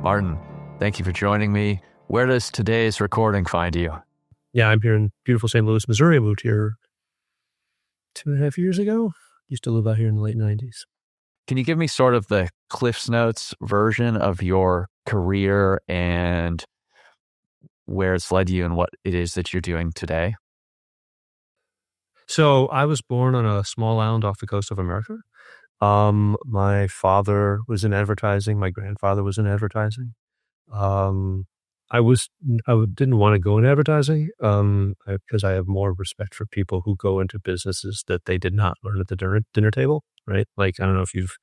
Martin, thank you for joining me. Where does today's recording find you? Yeah, I'm here in beautiful St. Louis, Missouri. I moved here 2.5 years ago. Used to live out here in the late 90s. Can you give me sort of the Cliff's Notes version of your career and where it's led you and what it is that you're doing today? So I was born on a small island off the coast of America. My father was in advertising. My grandfather was in advertising. I didn't want to go in advertising because I have more respect for people who go into businesses that they did not learn at the dinner table, right? Like, I don't know if you've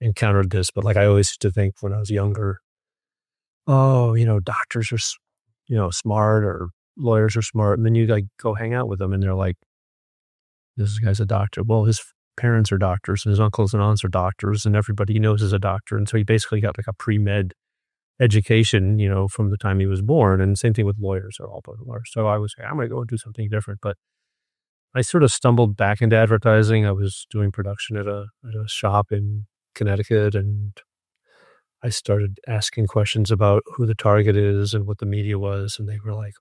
encountered this, but like I always used to think when I was younger, doctors are, smart, or lawyers are smart. And then you like go hang out with them and they're like, this guy's a doctor. Well, his parents are doctors and his uncles and aunts are doctors and everybody he knows is a doctor. And so he basically got like a pre-med education, from the time he was born. And same thing with lawyers, are all about lawyers. So I was like, I'm going to go and do something different. But I sort of stumbled back into advertising. I was doing production at a shop in Connecticut, and I started asking questions about who the target is and what the media was. And they were like,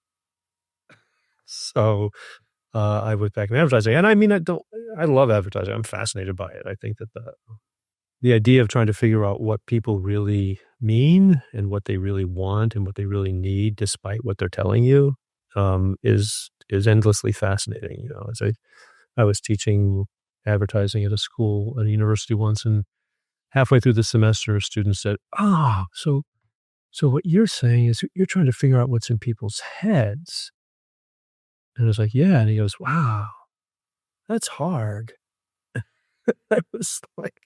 so I went back in advertising. And I mean, I love advertising. I'm fascinated by it. I think that the idea of trying to figure out what people really mean and what they really want and what they really need, despite what they're telling you, is endlessly fascinating. As I was teaching advertising at a university once, and halfway through the semester, a student said, so what you're saying is you're trying to figure out what's in people's heads. And I was like, yeah. And he goes, wow, that's hard. I was like,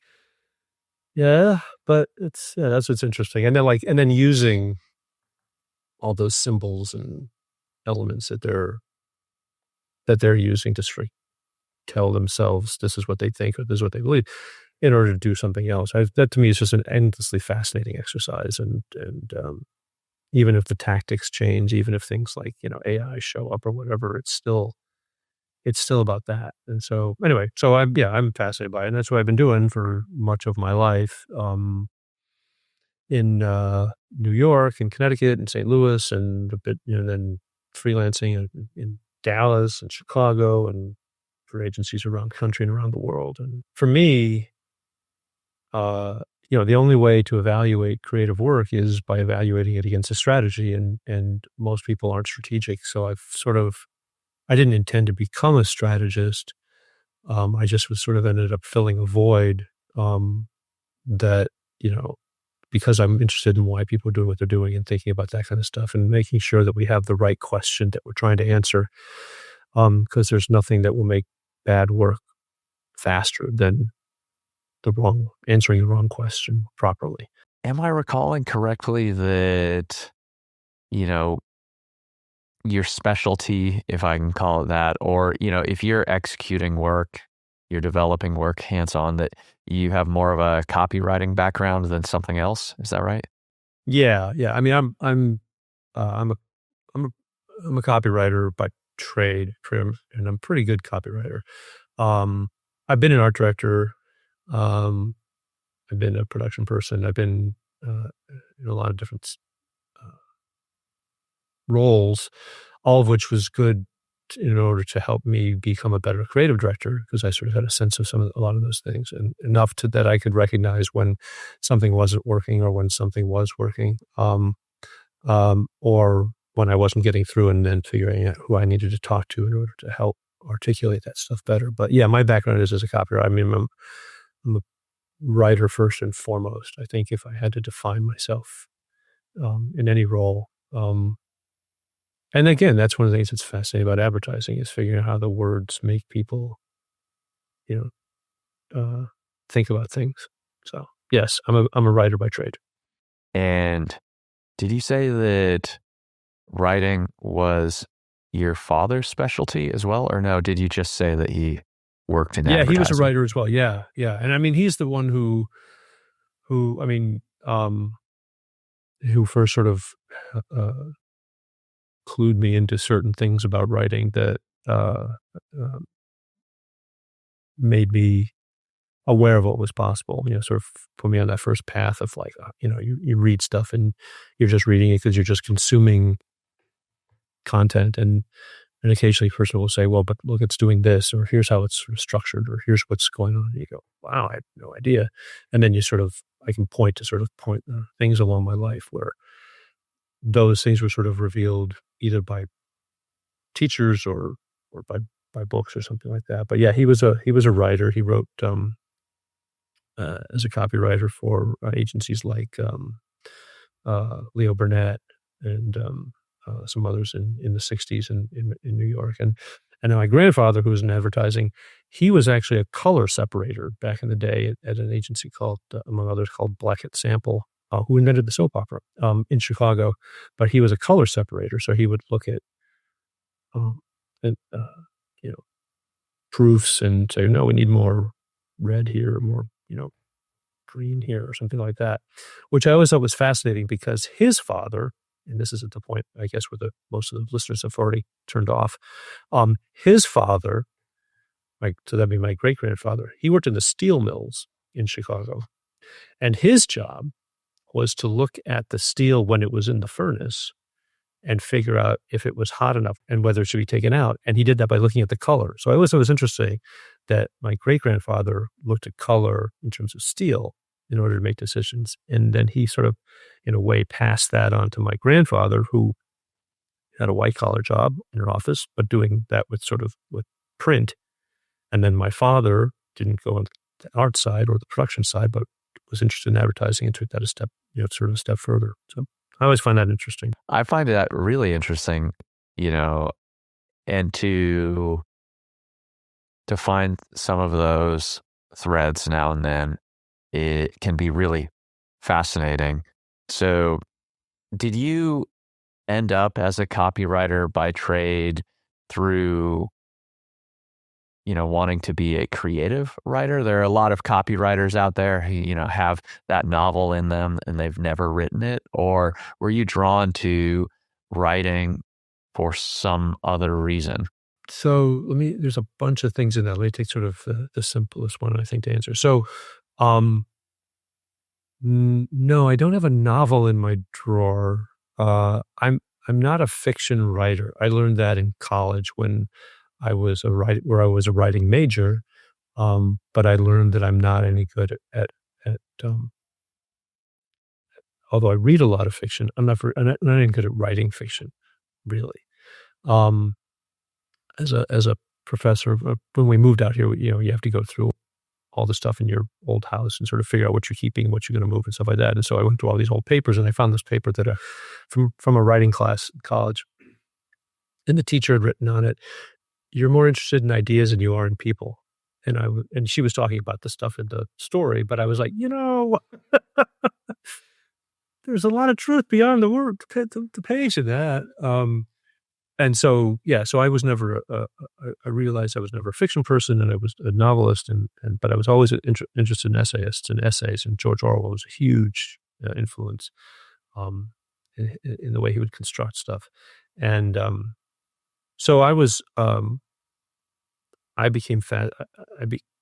yeah, but that's what's interesting. And then using all those symbols and elements that they're using to tell themselves this is what they think or this is what they believe in order to do something else. That to me is just an endlessly fascinating exercise. And even if the tactics change, even if things like, AI show up or whatever, it's still about that. And so anyway, I'm fascinated by it. And that's what I've been doing for much of my life, in New York and Connecticut and St. Louis, and a bit, then freelancing in Dallas and Chicago and for agencies around the country and around the world. And for me, the only way to evaluate creative work is by evaluating it against a strategy. And most people aren't strategic. So I didn't intend to become a strategist. I just ended up filling a void that, because I'm interested in why people are doing what they're doing and thinking about that kind of stuff and making sure that we have the right question that we're trying to answer. Because there's nothing that will make bad work faster than answering the wrong question properly. Am I recalling correctly that, your specialty, if I can call it that, or, if you're executing work, you're developing work hands-on, that you have more of a copywriting background than something else? Is that right? Yeah. I mean, I'm a copywriter by trade, and I'm a pretty good copywriter. I've been an art director. I've been a production person. I've been in a lot of different roles, all of which was good in order to help me become a better creative director, because I sort of had a sense of a lot of those things, and enough that I could recognize when something wasn't working or when something was working, or when I wasn't getting through, and then figuring out who I needed to talk to in order to help articulate that stuff better. But yeah, my background is as a copywriter. I mean, I'm a writer first and foremost. I think if I had to define myself in any role, and again, that's one of the things that's fascinating about advertising, is figuring out how the words make people, think about things. So yes, I'm a writer by trade. And did you say that writing was your father's specialty as well, or no? Did you just say that he worked in advertising? Yeah, he was a writer as well. Yeah. And I mean, he's the one who first sort of clued me into certain things about writing that made me aware of what was possible, sort of put me on that first path of like, you read stuff and you're just reading it because you're just consuming content. And occasionally a person will say, well, but look, it's doing this, or here's how it's sort of structured, or here's what's going on. And you go, wow, I had no idea. And then I can point things along my life where those things were sort of revealed either by teachers or by books or something like that. But yeah, he was a writer. He wrote as a copywriter for agencies like Leo Burnett and some others in the 60s in New York. And then my grandfather, who was in advertising, he was actually a color separator back in the day at an agency called, among others, called Blackett Sample, who invented the soap opera in Chicago. But he was a color separator, so he would look at proofs and say, no, we need more red here, more green here, or something like that, which I always thought was fascinating because his father, and this is at the point, I guess, where most of the listeners have already turned off. His father, so that'd be my great-grandfather, he worked in the steel mills in Chicago. And his job was to look at the steel when it was in the furnace and figure out if it was hot enough and whether it should be taken out. And he did that by looking at the color. So I always thought it was interesting that my great-grandfather looked at color in terms of steel in order to make decisions. And then he sort of, in a way, passed that on to my grandfather, who had a white-collar job in an office, but doing that with print. And then my father didn't go on the art side or the production side, but was interested in advertising and took that a step further. So I always find that interesting. I find that really interesting, and to find some of those threads now and then, it can be really fascinating. So did you end up as a copywriter by trade through, wanting to be a creative writer? There are a lot of copywriters out there who, have that novel in them and they've never written it. Or were you drawn to writing for some other reason? So there's a bunch of things in that. Let me take sort of the simplest one, I think, to answer. So, no, I don't have a novel in my drawer. I'm not a fiction writer. I learned that in college when I was a writing major. But I learned that I'm not any good at although I read a lot of fiction, I'm not any good at writing fiction, really. As a professor, when we moved out here, you have to go through all the stuff in your old house and sort of figure out what you're keeping, what you're going to move and stuff like that. And so I went through all these old papers and I found this paper that from a writing class at college. And the teacher had written on it, "You're more interested in ideas than you are in people." And she was talking about the stuff in the story, but I was like, there's a lot of truth beyond the word, the page of that. And so, so I was never, I realized I was never a fiction person, and I was a novelist, but I was always interested in essayists and essays, and George Orwell was a huge influence in the way he would construct stuff. And so I was, I became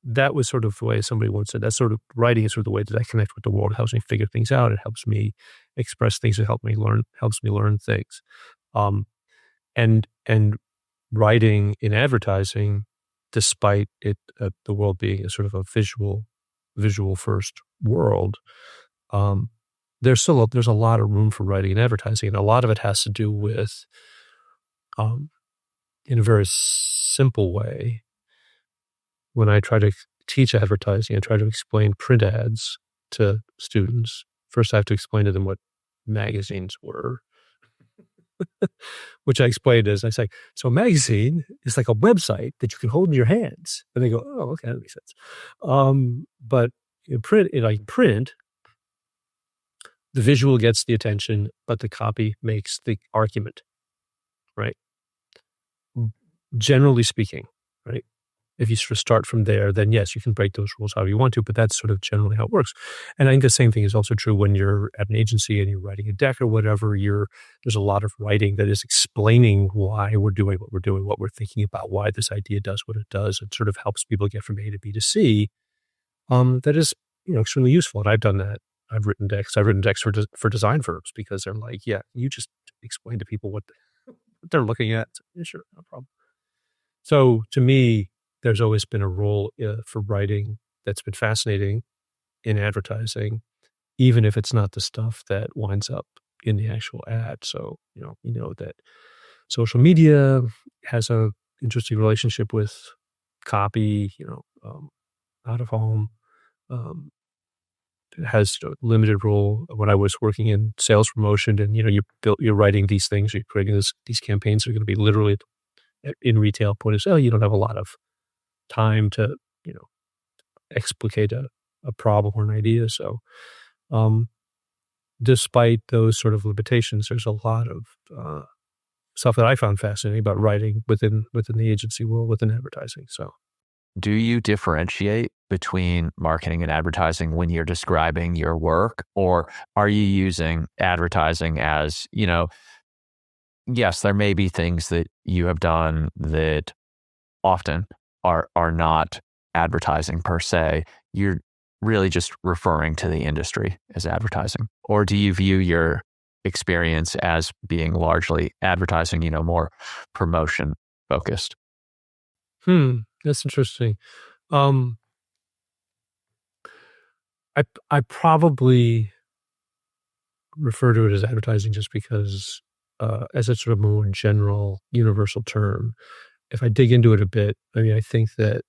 that was sort of the way somebody once said, that sort of writing is sort of the way that I connect with the world. It helps me figure things out. It helps me express things. It helps me learn things. And writing in advertising, despite the world being a sort of a visual first world, there's a lot of room for writing in advertising, and a lot of it has to do with, in a very simple way, when I try to teach advertising, I try to explain print ads to students. First, I have to explain to them what magazines were. Which I explained as, I say, so a magazine is like a website that you can hold in your hands. And they go, oh, okay, that makes sense. But in print, the visual gets the attention, but the copy makes the argument, right? Generally speaking, right? If you sort of start from there, then yes, you can break those rules however you want to, but that's sort of generally how it works. And I think the same thing is also true when you're at an agency and you're writing a deck or whatever. There's a lot of writing that is explaining why we're doing what we're doing, what we're thinking about, why this idea does what it does. It sort of helps people get from A to B to C. that is, extremely useful. And I've done that. I've written decks. I've written decks for design firms because they're like, yeah, you just explain to people what they're looking at. Yeah, sure, no problem. So to me, there's always been a role for writing that's been fascinating in advertising, even if it's not the stuff that winds up in the actual ad. So, that social media has a interesting relationship with copy, out of home, has a limited role. When I was working in sales promotion and, you're writing these things, you're creating these campaigns that are going to be literally in retail point of sale. You don't have a lot of time to, explicate a problem or an idea. So, despite those sort of limitations, there's a lot of stuff that I found fascinating about writing within the agency world, within advertising. So, do you differentiate between marketing and advertising when you're describing your work, or are you using advertising as, yes, there may be things that you have done that often are not advertising per se. You're really just referring to the industry as advertising? Or do you view your experience as being largely advertising, more promotion focused? That's interesting. I probably refer to it as advertising just because, as a sort of more general universal term. If I dig into it a bit, I think that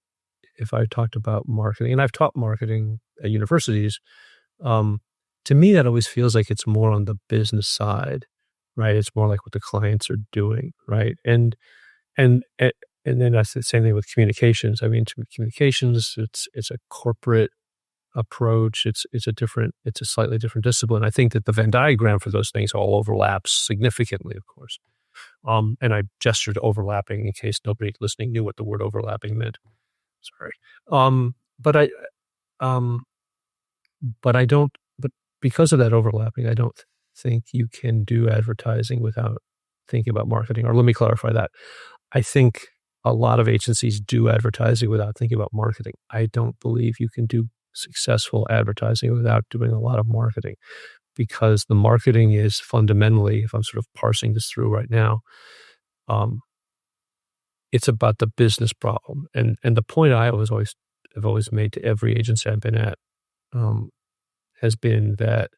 if I talked about marketing, and I've taught marketing at universities, to me, that always feels like it's more on the business side, right? It's more like what the clients are doing, right? And then that's the same thing with communications. To communications, it's a corporate approach. It's a slightly different discipline. I think that the Venn diagram for those things all overlaps significantly, of course. And I gestured overlapping in case nobody listening knew what the word overlapping meant. Sorry. But I don't, but because of that overlapping, I don't think you can do advertising without thinking about marketing. Or let me clarify that. I think a lot of agencies do advertising without thinking about marketing. I don't believe you can do successful advertising without doing a lot of marketing, because the marketing is fundamentally, if I'm sort of parsing this through right now, it's about the business problem. And the point I have always made to every agency I've been at, has been that,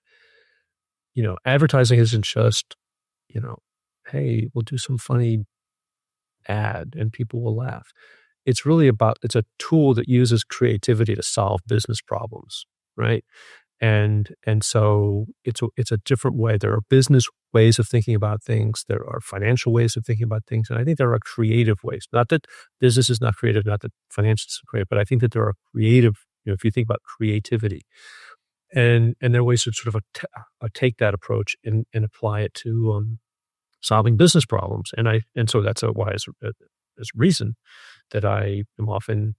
advertising isn't just, hey, we'll do some funny ad and people will laugh. It's really it's a tool that uses creativity to solve business problems, right? And so it's a different way. There are business ways of thinking about things. There are financial ways of thinking about things. And I think there are creative ways. Not that business is not creative, not that financials are creative, but I think that there are creative, if you think about creativity. And there are ways to sort of take that approach and apply it to solving business problems. And so that's why it's reason that I am often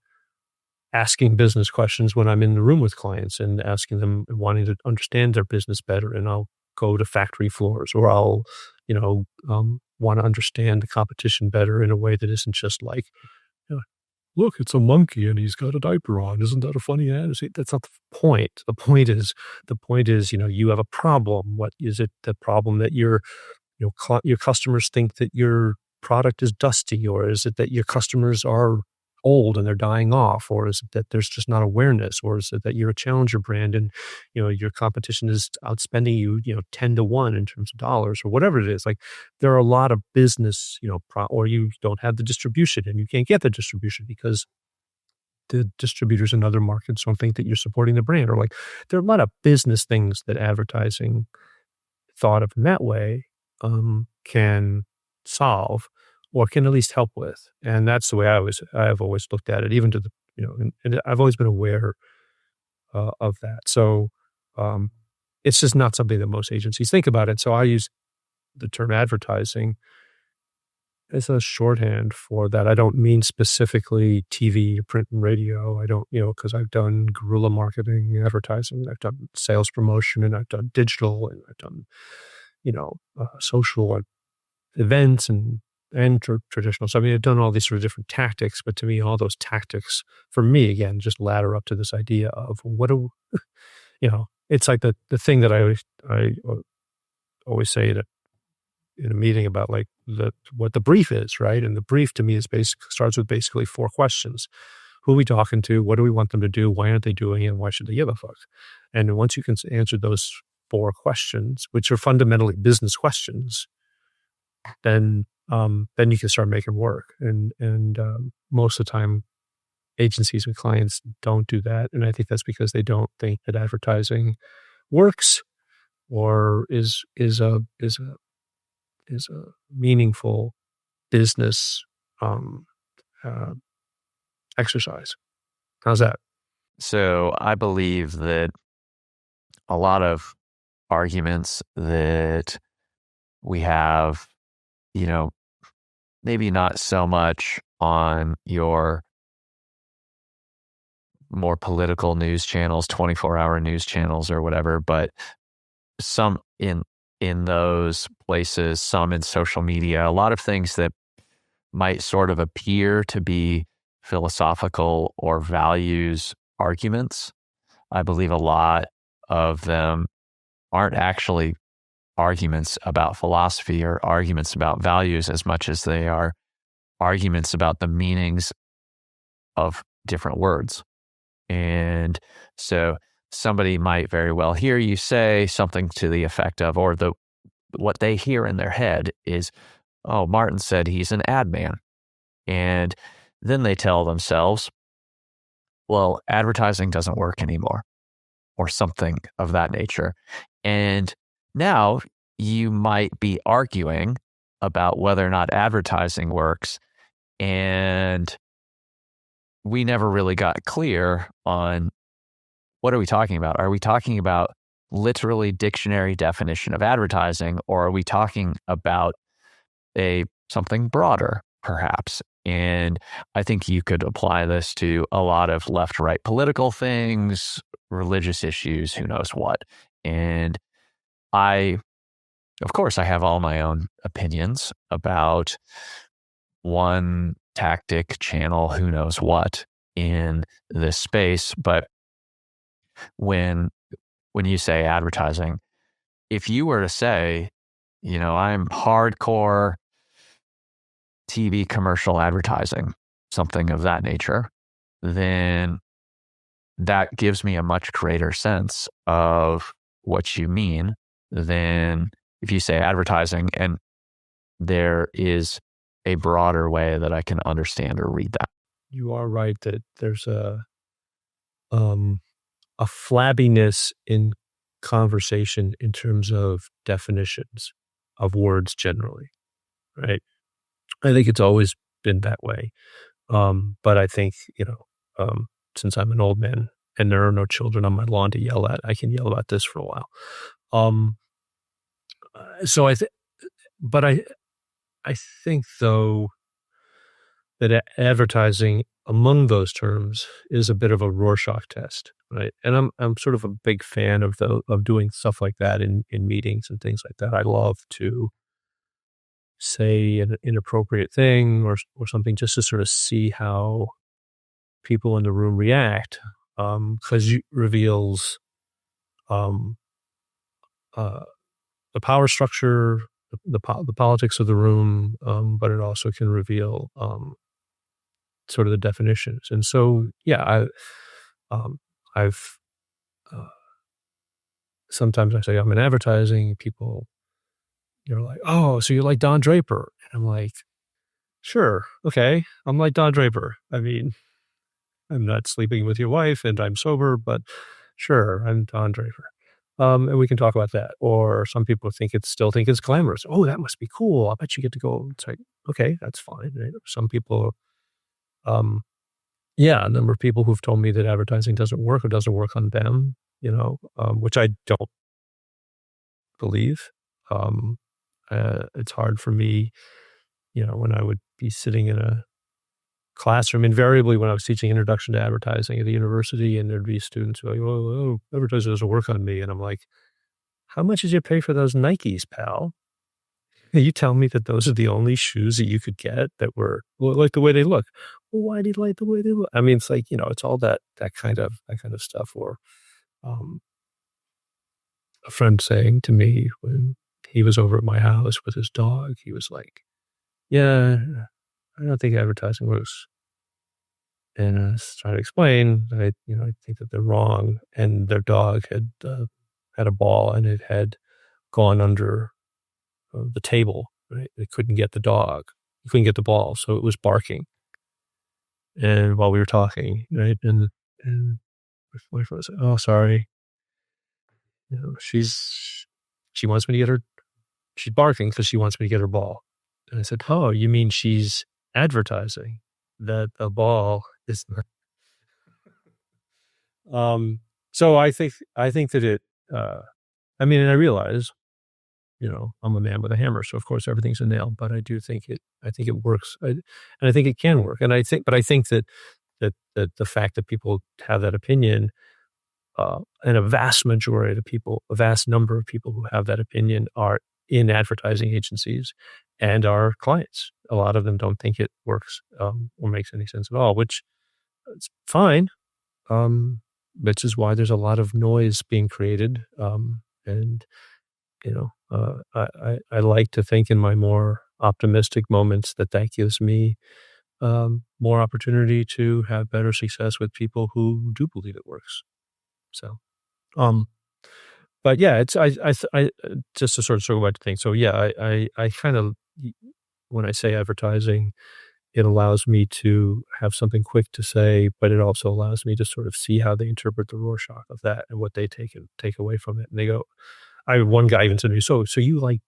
asking business questions when I'm in the room with clients and asking them, wanting to understand their business better. And I'll go to factory floors, or I'll, want to understand the competition better in a way that isn't just like, look, it's a monkey and he's got a diaper on. Isn't that a funny ad? See, that's not the point. The point is, you have a problem. What is it? The problem that your customers think that your product is dusty, or is it that your customers are old and they're dying off, or is it that there's just not awareness, or is it that you're a challenger brand and your competition is outspending you 10-1 in terms of dollars, or whatever it is. Like, there are a lot of business or you don't have the distribution and you can't get the distribution because the distributors in other markets don't think that you're supporting the brand, or like there are a lot of business things that advertising thought of in that way can solve, or can at least help with. And that's the way I have always looked at it, even to the, and I've always been aware of that. So it's just not something that most agencies think about it. So I use the term advertising as a shorthand for that. I don't mean specifically TV, print, and radio. I don't, because I've done guerrilla marketing, advertising, I've done sales promotion, and I've done digital, and I've done, social events and and traditional. So I mean, I've done all these sort of different tactics, but to me, all those tactics, for me, again, just ladder up to this idea of what do it's like the thing that I always say that in a meeting about like what the brief is, right? And the brief to me is starts with basically 4 questions. Who are we talking to? What do we want them to do? Why aren't they doing it? And why should they give a fuck? And once you can answer those 4 questions, which are fundamentally business questions, then you can start making work. And most of the time, agencies and clients don't do that, and I think that's because they don't think that advertising works or is a meaningful business exercise. How's that? So I believe that a lot of arguments that we have, maybe not so much on your more political news channels, 24-hour news channels or whatever, but some in those places, some in social media, a lot of things that might sort of appear to be philosophical or values arguments. I believe a lot of them aren't actually arguments about philosophy or arguments about values as much as they are arguments about the meanings of different words. And so somebody might very well hear you say something to the effect of, or what they hear in their head is, oh, Martin said he's an ad man. And then they tell themselves, well, advertising doesn't work anymore, or something of that nature. And now you might be arguing about whether or not advertising works. And we never really got clear on what are we talking about? Are we talking about literally dictionary definition of advertising, or are we talking about something broader, perhaps? And I think you could apply this to a lot of left-right political things, religious issues, who knows what. And of course, I have all my own opinions about one tactic, channel, who knows what in this space. But when you say advertising, if you were to say, I'm hardcore TV commercial advertising, something of that nature, then that gives me a much greater sense of what you mean than if you say advertising and there is a broader way that I can understand or read that. You are right that there's a flabbiness in conversation in terms of definitions of words generally, right? I think it's always been that way. But I think, since I'm an old man and there are no children on my lawn to yell at, I can yell about this for a while. So I think though that advertising among those terms is a bit of a Rorschach test, right? And I'm sort of a big fan of doing stuff like that in meetings and things like that. I love to say an inappropriate thing or something just to sort of see how people in the room react, because it reveals the power structure, the politics of the room, but it also can reveal sort of the definitions. And so, yeah, I've sometimes I say I'm in advertising. People, you're like, oh, so you're like Don Draper, and I'm like, sure, okay, I'm like Don Draper. I mean, I'm not sleeping with your wife, and I'm sober, but sure, I'm Don Draper. And we can talk about that. Or some people still think it's glamorous. Oh, that must be cool. I bet you get to go. It's like, okay, that's fine. Right? Some people, a number of people who've told me that advertising doesn't work or doesn't work on them, which I don't believe. It's hard for me, when I would be sitting in a classroom, invariably when I was teaching introduction to advertising at the university, and there'd be students who are like, oh, advertising doesn't work on me. And I'm like, how much did you pay for those Nikes, pal? You tell me that those are the only shoes that you could get that were like the way they look. Well, why do you like the way they look? I mean, it's like, it's all that kind of stuff. Or um, a friend saying to me when he was over at my house with his dog, he was like, "Yeah, I don't think advertising works." And I was trying to explain, I think that they're wrong. And their dog had a ball, and it had gone under the table. Right, they couldn't get the dog, he couldn't get the ball, so it was barking. And while we were talking, right, and my wife was, "Oh, sorry, she wants me to get her. She's barking because she wants me to get her ball." And I said, "Oh, you mean she's advertising that the ball is not." So I think that it. I mean, and I realize, I'm a man with a hammer, so of course everything's a nail. But I do think it. I think it works, and I think it can work. And I think that the fact that people have that opinion, and a vast majority of people, a vast number of people who have that opinion are in advertising agencies and are clients. A lot of them don't think it works or makes any sense at all, which is fine. Which is why there's a lot of noise being created. And I like to think in my more optimistic moments that gives me more opportunity to have better success with people who do believe it works. So, but yeah, it's I just to sort of circle back to things. So yeah, I kind of, when I say advertising, it allows me to have something quick to say, but it also allows me to sort of see how they interpret the Rorschach of that and what they take away from it. And they go, I had one guy even said to me, so you like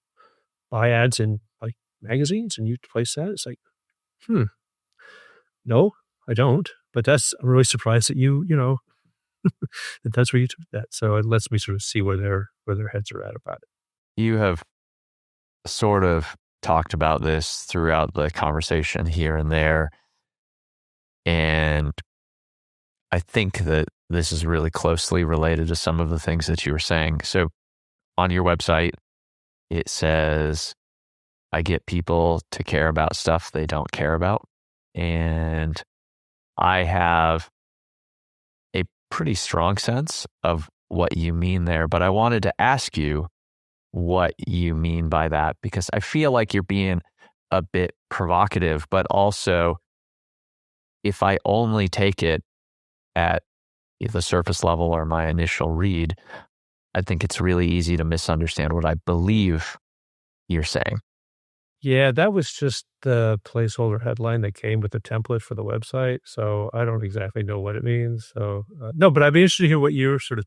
buy ads in like magazines and you place that? It's like, no, I don't. But I'm really surprised that that that's where you took that. So it lets me sort of see where their heads are at about it. You have sort of talked about this throughout the conversation here and there. And I think that this is really closely related to some of the things that you were saying. So on your website, it says, I get people to care about stuff they don't care about. And I have a pretty strong sense of what you mean there, but I wanted to ask you what you mean by that, because I feel like you're being a bit provocative, but also if I only take it at the surface level or my initial read, I think it's really easy to misunderstand what I believe you're saying. Yeah, that was just the placeholder headline that came with the template for the website. So I don't exactly know what it means. So no, but I'd be interested to hear what you sort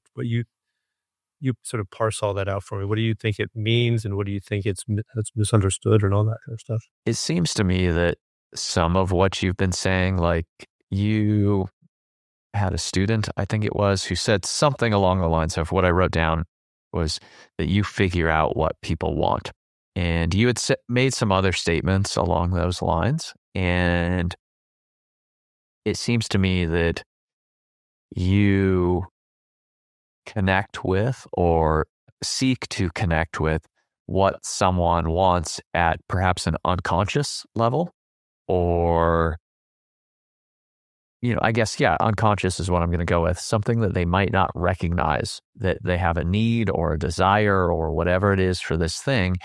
of parse all that out for me. What do you think it means, and what do you think it's misunderstood, and all that kind of stuff? It seems to me that some of what you've been saying, like you had a student, I think it was, who said something along the lines of what I wrote down was that you figure out what people want. And you had made some other statements along those lines. And it seems to me that you connect with or seek to connect with what someone wants at perhaps an unconscious level, or, I guess, unconscious is what I'm going to go with. Something that they might not recognize, that they have a need or a desire or whatever it is for this thing.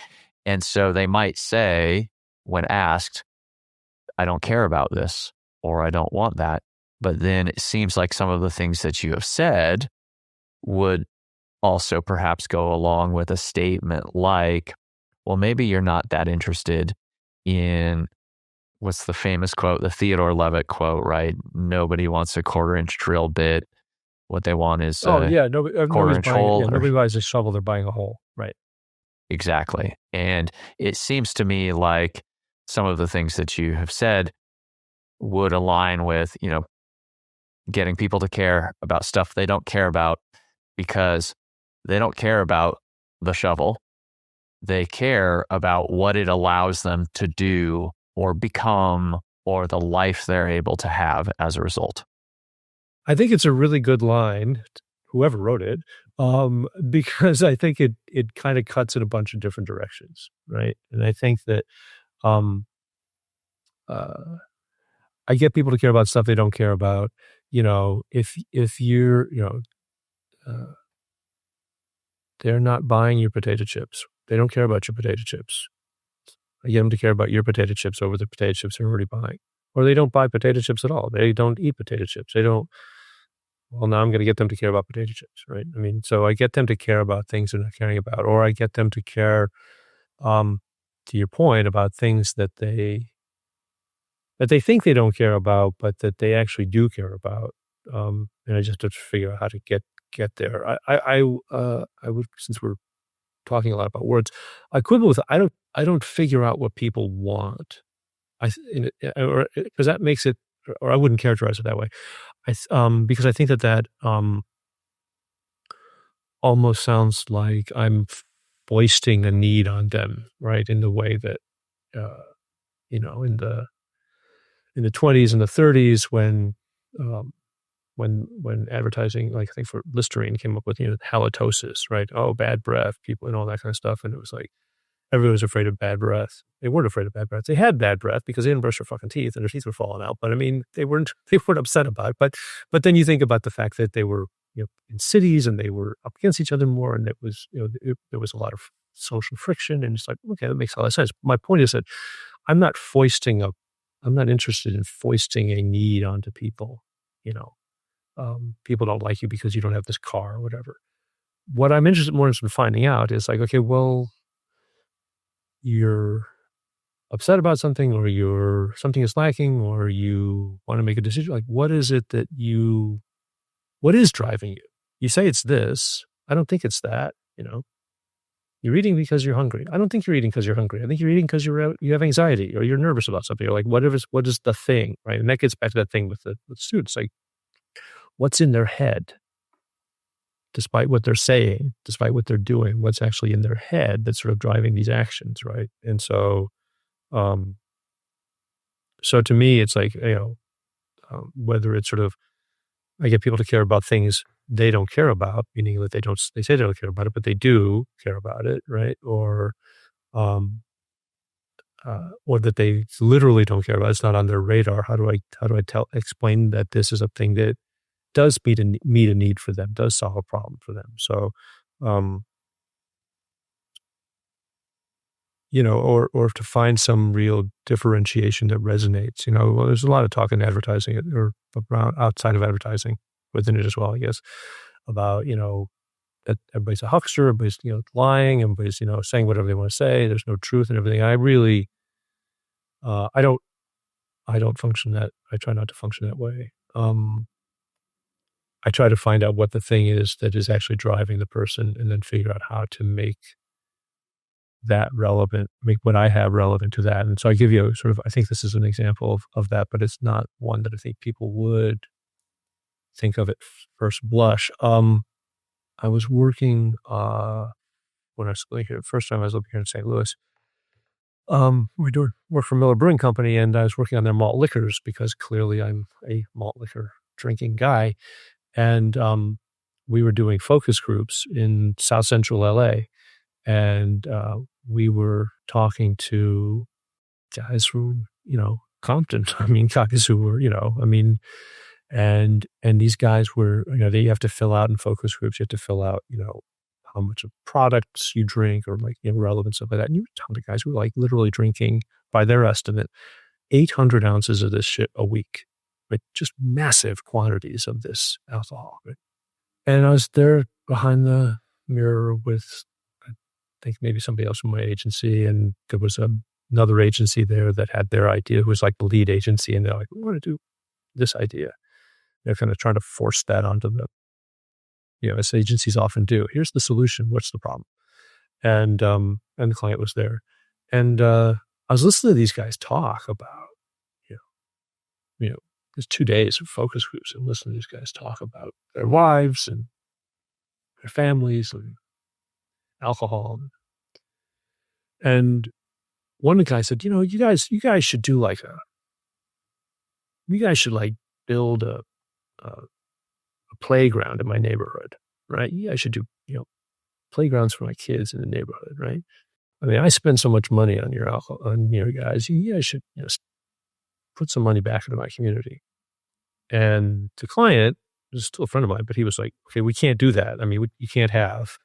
And so they might say, when asked, I don't care about this, or I don't want that. But then it seems like some of the things that you have said would also perhaps go along with a statement like, well, maybe you're not that interested in, what's the famous quote, the Theodore Levitt quote, right? Nobody wants a 1/4-inch drill bit. What they want is nobody's hole. Nobody buys a shovel, they're buying a hole, right? Exactly. And it seems to me like some of the things that you have said would align with, getting people to care about stuff they don't care about, because they don't care about the shovel. They care about what it allows them to do or become, or the life they're able to have as a result. I think it's a really good line, whoever wrote it, Because I think it kind of cuts in a bunch of different directions, right? And I think that um, uh, I get people to care about stuff they don't care about. If you're, uh, they're not buying your potato chips. They don't care about your potato chips. I get them to care about your potato chips over the potato chips they're already buying. Or they don't buy potato chips at all. They don't eat potato chips. They don't. Well, now I'm going to get them to care about potato chips, right? I mean, so I get them to care about things they're not caring about, or I get them to care, um, to your point, about things that they think they don't care about, but that they actually do care about. And I just have to figure out how to get there. I would, since we're talking a lot about words, I quibble with. I don't figure out what people want. Or because that makes it, or I wouldn't characterize it that way. Because I think that almost sounds like I'm foisting a need on them, right? In the way that, uh, in the 20s and the 30s um, when advertising, like I think for Listerine came up with, halitosis, right? Oh, bad breath, people and all that kind of stuff. And it was like, everyone was afraid of bad breath. They weren't afraid of bad breath. They had bad breath because they didn't brush their fucking teeth and their teeth were falling out. But I mean, they weren't upset about it. But then you think about the fact that they were, in cities and they were up against each other more. And it was, there was a lot of social friction. And it's like, okay, that makes a lot of sense. My point is that I'm not I'm not interested in foisting a need onto people. People don't like you because you don't have this car or whatever. What I'm more interested in finding out is like, okay, well, you're upset about something, or something is lacking, or you want to make a decision. Like, what is driving you? You say it's this. I don't think it's that, You're eating because you're hungry. I don't think you're eating because you're hungry. I think you're eating because you have anxiety or you're nervous about something. Or like, what is the thing, right? And that gets back to that thing with the students. Like, what's in their head, despite what they're saying, despite what they're doing, what's actually in their head that's sort of driving these actions, right? And so, so to me, it's like, whether it's sort of, I get people to care about things they don't care about, meaning that they say they don't care about it, but they do care about it, right? Um, or that they literally don't care about it. It's not on their radar. How do I explain that this is a thing that does meet a need for them, does solve a problem for them? So, um, or to find some real differentiation that resonates. Well, there's a lot of talk in advertising or around outside of advertising, within it as well, I guess, about, that everybody's a huckster, everybody's, lying, everybody's, saying whatever they want to say. There's no truth and everything. I really, I don't function that, I try not to function that way. I try to find out what the thing is that is actually driving the person and then figure out how to make that relevant, make what I have relevant to that. And so I give you sort of, I think this is an example of that, but it's not one that I think people would think of at first blush. I was working, when I was living here, the first time I was living here in St. Louis, we work for Miller Brewing Company, and I was working on their malt liquors because clearly I'm a malt liquor drinking guy. And, we were doing focus groups in South Central LA. And, we were talking to guys from, Compton. I mean, guys who were, and these guys were, they have to fill out in focus groups. You have to fill out, how much of products you drink or like, relevant stuff like that. And you were talking to guys who were like literally drinking, by their estimate, 800 ounces of this shit a week, right? Just massive quantities of this alcohol, right? And I was there behind the mirror with, I think maybe somebody else from my agency, and there was another agency there that had their idea, who was like the lead agency, and they're like, we want to do this idea. They're kind of trying to force that onto them, as agencies often do. Here's the solution. What's the problem? And the client was there. And I was listening to these guys talk about, there's 2 days of focus groups, and listening to these guys talk about their wives and their families and alcohol. And one of the guys said, you guys should do you guys should like build a playground in my neighborhood, right? Yeah, I should do, playgrounds for my kids in the neighborhood, right? I mean, I spend so much money on your alcohol, on your guys. Yeah, I should, put some money back into my community. And the client is still a friend of mine, but he was like, okay, we can't do that. I mean, you can't have,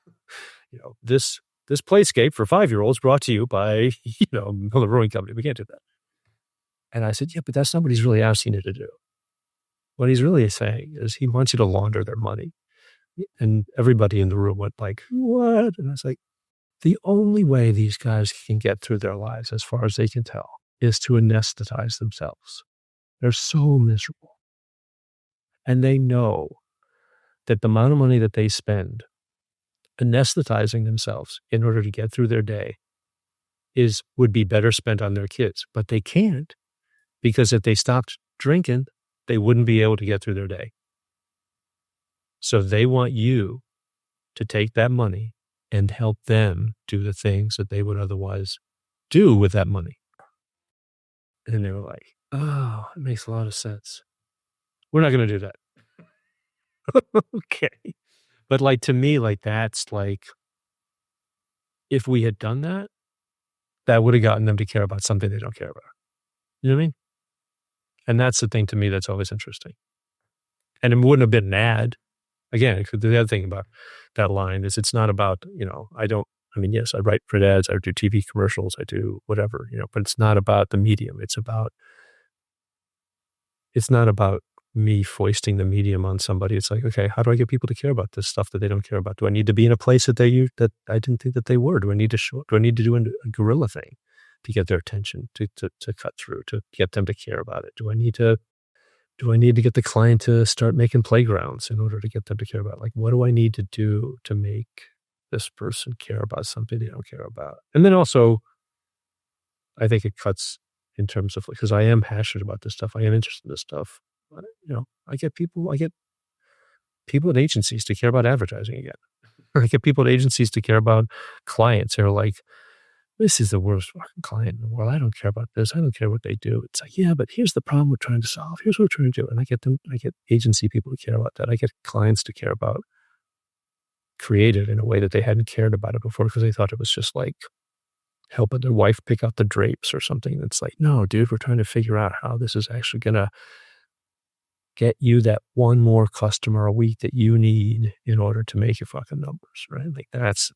this playscape for 5-year-olds brought to you by, the Brewing Company. We can't do that. And I said, yeah, but that's not what he's really asking you to do. What he's really saying is he wants you to launder their money. And everybody in the room went like, what? And I was like, the only way these guys can get through their lives, as far as they can tell, is to anesthetize themselves. They're so miserable. And they know that the amount of money that they spend anesthetizing themselves in order to get through their day would be better spent on their kids. But they can't, because if they stopped drinking, they wouldn't be able to get through their day. So they want you to take that money and help them do the things that they would otherwise do with that money. And they were like, oh, it makes a lot of sense. We're not going to do that. Okay. But like, to me, like, that's like, if we had done that, that would have gotten them to care about something they don't care about. You know what I mean? And that's the thing to me that's always interesting. And it wouldn't have been an ad. Again, the other thing about that line is it's not about, yes, I write print ads, I do TV commercials, I do whatever, but it's not about the medium. It's not about me foisting the medium on somebody. It's like, okay, how do I get people to care about this stuff that they don't care about? Do I need to be in a place that that I didn't think that they were? Do I need to do a guerrilla thing to get their attention, to cut through, to get them to care about it? Do I need to get the client to start making playgrounds in order to get them to care about it? Like, what do I need to do to make this person care about something they don't care about? And then also, I think it cuts in terms of, because I am passionate about this stuff. I am interested in this stuff. I get people at agencies to care about advertising again. I get people at agencies to care about clients who are like, this is the worst fucking client in the world. I don't care about this. I don't care what they do. It's like, yeah, but here's the problem we're trying to solve. Here's what we're trying to do. And I get agency people to care about that. I get clients to care about creative in a way that they hadn't cared about it before, because they thought it was just like helping their wife pick out the drapes or something. It's like, no, dude, we're trying to figure out how this is actually going to get you that one more customer a week that you need in order to make your fucking numbers, right? Like, that's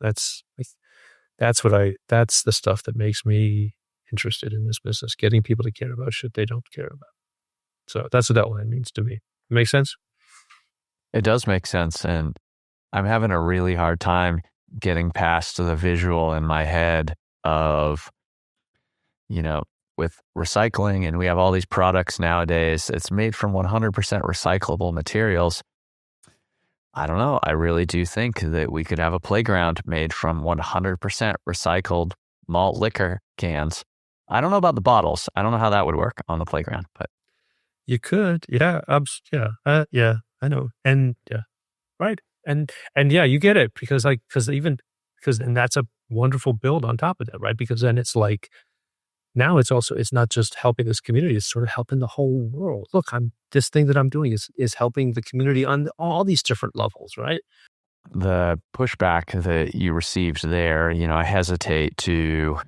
the stuff that makes me interested in this business, getting people to care about shit they don't care about. So that's what that line means to me. Make sense? It does make sense. And I'm having a really hard time getting past the visual in my head of, with recycling, and we have all these products nowadays, it's made from 100% recyclable materials. I don't know. I really do think that we could have a playground made from 100% recycled malt liquor cans. I don't know about the bottles. I don't know how that would work on the playground, but you could. Yeah. Yeah, I know. And yeah, right. And yeah, you get it, because and that's a wonderful build on top of that, right? Because then it's like, now it's not just helping this community, it's sort of helping the whole world. Look, this thing that I'm doing is helping the community on all these different levels, right? The pushback that you received there, I hesitate to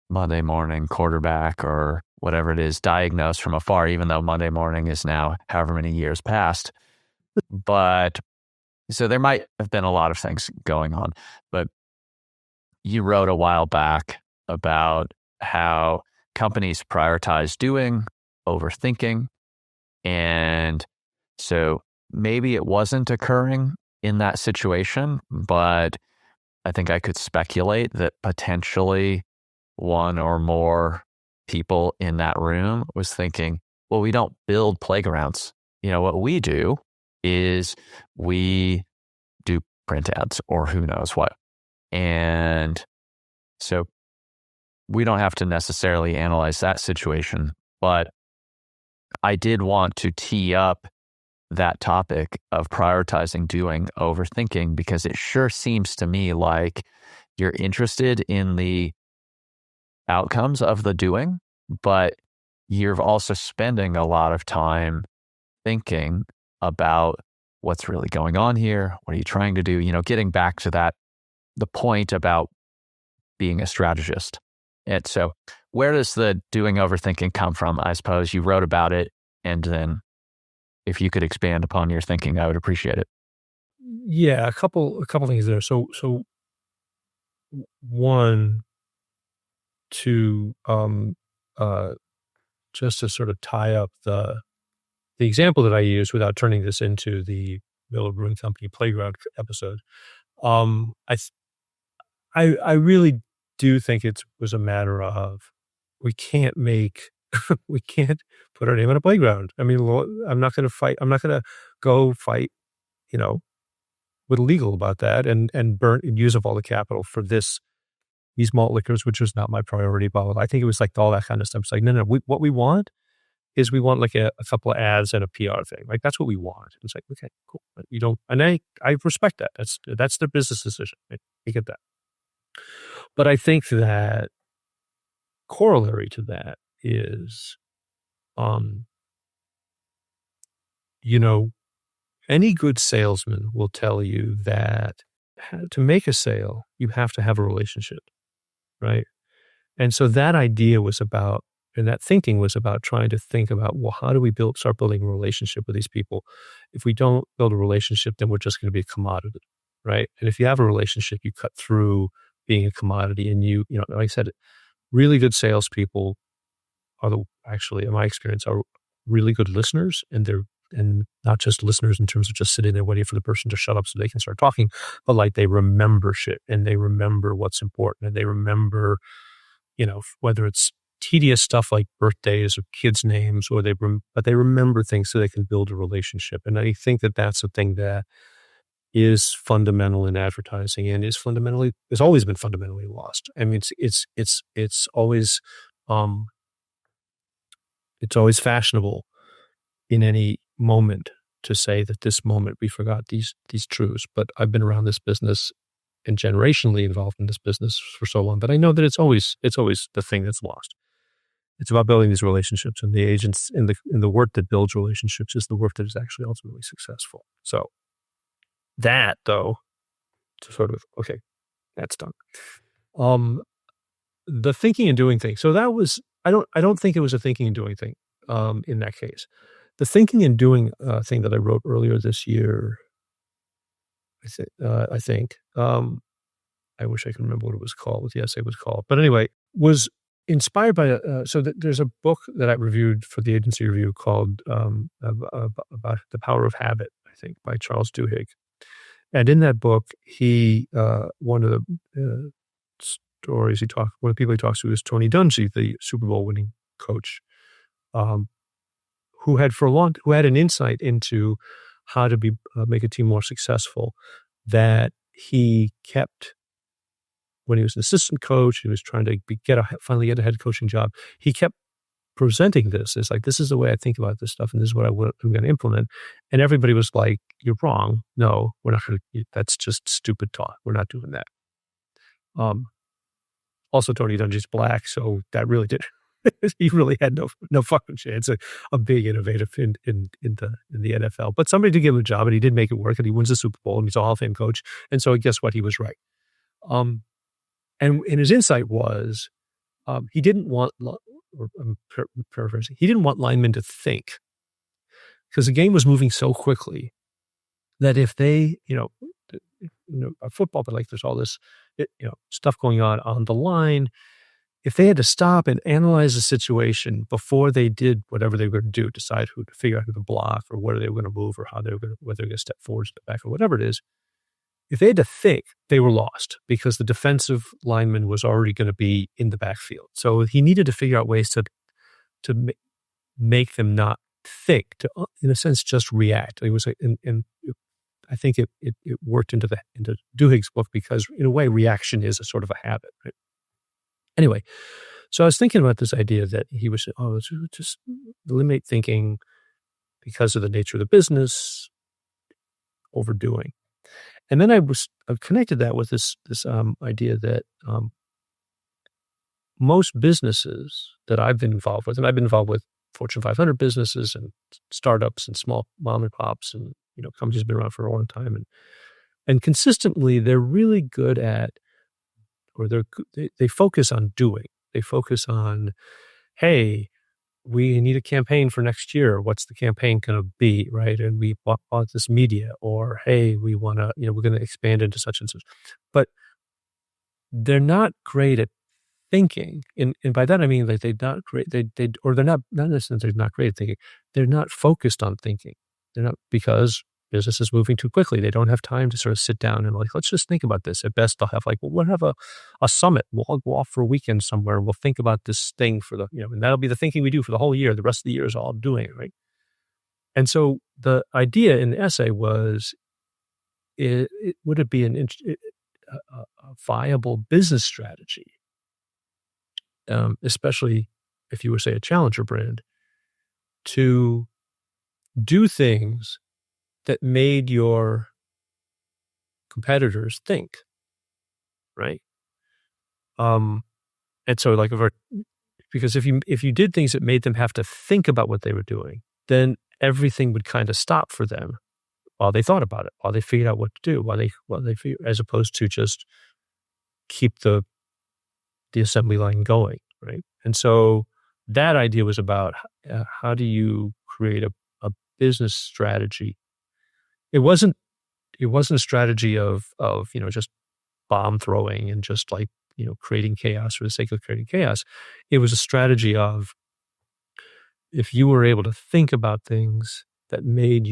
Monday morning quarterback or whatever it is, diagnose from afar, even though Monday morning is now however many years past. But so there might have been a lot of things going on, but you wrote a while back about how companies prioritize doing over thinking. And so maybe it wasn't occurring in that situation, but I think I could speculate that potentially one or more people in that room was thinking, well, we don't build playgrounds. What we do is we do print ads or who knows what. And so we don't have to necessarily analyze that situation, but I did want to tee up that topic of prioritizing doing over thinking, because it sure seems to me like you're interested in the outcomes of the doing, but you're also spending a lot of time thinking about what's really going on here? What are you trying to do? Getting back to the point about being a strategist. And so where does the doing overthinking come from? I suppose you wrote about it, and then if you could expand upon your thinking, I would appreciate it. Yeah, a couple things there. So one, to just to sort of tie up the example that I use without turning this into the Miller Brewing Company playground episode. I really do think it was a matter of we can't put our name on a playground. I mean, I'm not going to fight. I'm not going to go fight, with legal about that and use up all the capital for these malt liquors, which was not my priority. But I think it was like all that kind of stuff. It's like, no. What we want is we want like a couple of ads and a PR thing. Like that's what we want. It's like, okay, cool. But you don't, and I respect that. That's their business decision. I get that. But I think that corollary to that is, any good salesman will tell you that to make a sale, you have to have a relationship, right? And so that idea was about, and that thinking was about trying to think about, well, how do we start building a relationship with these people? If we don't build a relationship, then we're just going to be a commodity, right? And if you have a relationship, you cut through being a commodity. And like I said, really good salespeople actually, in my experience, are really good listeners, and not just listeners in terms of just sitting there waiting for the person to shut up so they can start talking, but like they remember shit and they remember what's important and they remember, whether it's tedious stuff like birthdays or kids' names, but they remember things so they can build a relationship. And I think that that's a thing that is fundamental in advertising and has always been fundamentally lost. I mean, it's always fashionable in any moment to say that this moment we forgot these truths. But I've been around this business and generationally involved in this business for so long that I know that it's always the thing that's lost. It's about building these relationships, and the agents in the work that builds relationships is the work that is actually ultimately successful. So that, though, to sort of, okay, that's done. The thinking and doing thing. So that was, I don't think it was a thinking and doing thing in that case. The thinking and doing thing that I wrote earlier this year, I think, I wish I could remember what it was called, what the essay was called. But anyway, was inspired by, there's a book that I reviewed for the agency review called about the Power of Habit, I think, by Charles Duhigg. And in that book, one of the stories one of the people he talks to is Tony Dungy, the Super Bowl winning coach, who had an insight into how to make a team more successful that he kept when he was an assistant coach. He was trying to finally get a head coaching job. He kept presenting this as like, this is the way I think about this stuff, and this is what I'm going to implement. And everybody was like, "You're wrong. No, we're not going to. That's just stupid talk. We're not doing that." Also, Tony Dungy's black, so that really did. He really had no fucking chance. A big innovative in the NFL, but somebody did give him a job, and he did make it work, and he wins the Super Bowl, and he's a Hall of Fame coach. And so, guess what? He was right. And his insight was, he didn't want. Or I'm paraphrasing. He didn't want linemen to think, because the game was moving so quickly that if they, a football, but like there's all this, stuff going on the line. If they had to stop and analyze the situation before they did whatever they were going to do, decide figure out who to block or where they were going to move or whether they were going to step forward, step back, or whatever it is. If they had to think, they were lost because the defensive lineman was already going to be in the backfield. So he needed to figure out ways to make them not think, to in a sense just react. It was and I think it worked into Duhigg's book because in a way reaction is a sort of a habit. Right? Anyway, so I was thinking about this idea that he was just eliminate thinking because of the nature of the business, overdoing. And then I connected that with this idea that most businesses that I've been involved with, and I've been involved with Fortune 500 businesses and startups and small mom and pops and companies have been around for a long time, and consistently they're really good at, or they focus on doing. They focus on, hey, we need a campaign for next year. What's the campaign going to be, right? And we bought this media, or hey, we want to, we're going to expand into such and such. But they're not great at thinking, and by that I mean like they're not great. Or they're not necessarily not great at thinking. They're not focused on thinking. They're not, because business is moving too quickly. They don't have time to sort of sit down and like, let's just think about this. At best, they'll have like, well, we'll have a summit. We'll all go off for a weekend somewhere, and we'll think about this thing for the, and that'll be the thinking we do for the whole year. The rest of the year is all doing it, right? And so the idea in the essay was, would it be a viable business strategy, especially if you were, say, a challenger brand, to do things that made your competitors think, right? And so like, because if you did things that made them have to think about what they were doing, then everything would kind of stop for them while they thought about it, while they figured out what to do, while they figure, as opposed to just keep the assembly line going, right? And so that idea was about how do you create a business strategy. It wasn't a strategy of just bomb throwing and just like creating chaos for the sake of creating chaos. It was a strategy of, if you were able to think about things that made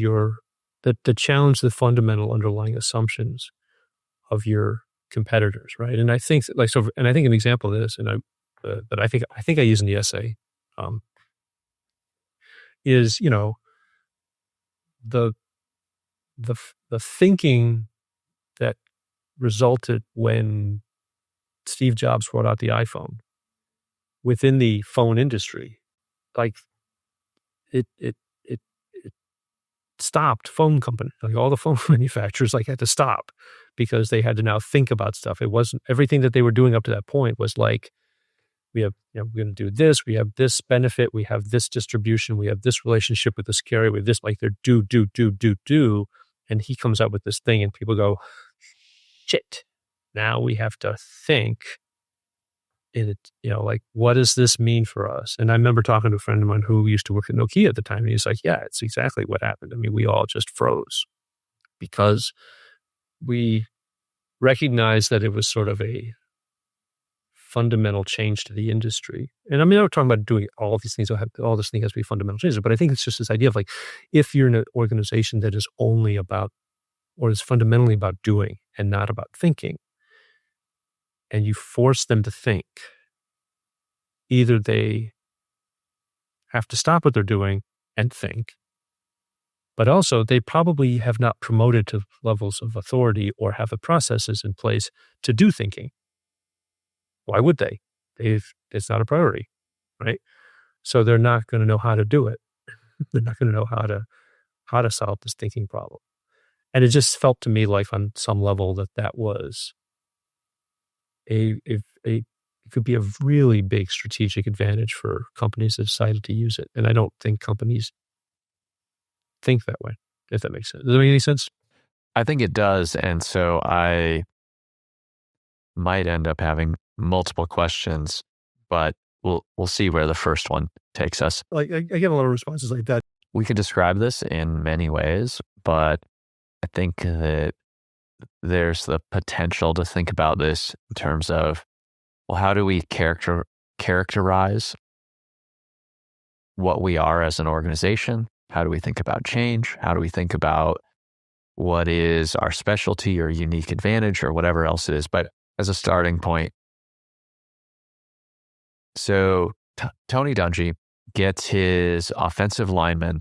that challenge the fundamental underlying assumptions of your competitors, right? And I think and I think an example of this, and that I think I use in the essay, is the thinking that resulted when Steve Jobs brought out the iPhone within the phone industry. Like it stopped phone company, like all the phone manufacturers had to stop, because they had to now think about stuff. It wasn't everything that they were doing up to that point was like, we have, we're going to do this, we have this benefit, we have this distribution, we have this relationship with this carrier, we have this, like they're do. And he comes up with this thing and people go, shit, now we have to think in it, like, what does this mean for us? And I remember talking to a friend of mine who used to work at Nokia at the time. And he's like, yeah, it's exactly what happened. I mean, we all just froze because we recognized that it was sort of a fundamental change to the industry. And I mean, I'm not talking about doing all of these things, all this thing has to be fundamental changes, but I think it's just this idea of like, if you're in an organization that is only about, or is fundamentally about doing and not about thinking, and you force them to think, either they have to stop what they're doing and think, but also they probably have not promoted to levels of authority or have the processes in place to do thinking. Why would they? It's not a priority, right? So they're not going to know how to do it. They're not going to know how to solve this thinking problem. And it just felt to me like on some level that was it could be a really big strategic advantage for companies that decided to use it. And I don't think companies think that way, if that makes sense. Does that make any sense? I think it does. And so I might end up having multiple questions, but we'll see where the first one takes us. Like I get a lot of responses like that. We could describe this in many ways, but I think that there's the potential to think about this in terms of, well, how do we characterize what we are as an organization? How do we think about change? How do we think about what is our specialty or unique advantage or whatever else it is? But as a starting point, so Tony Dungy gets his offensive linemen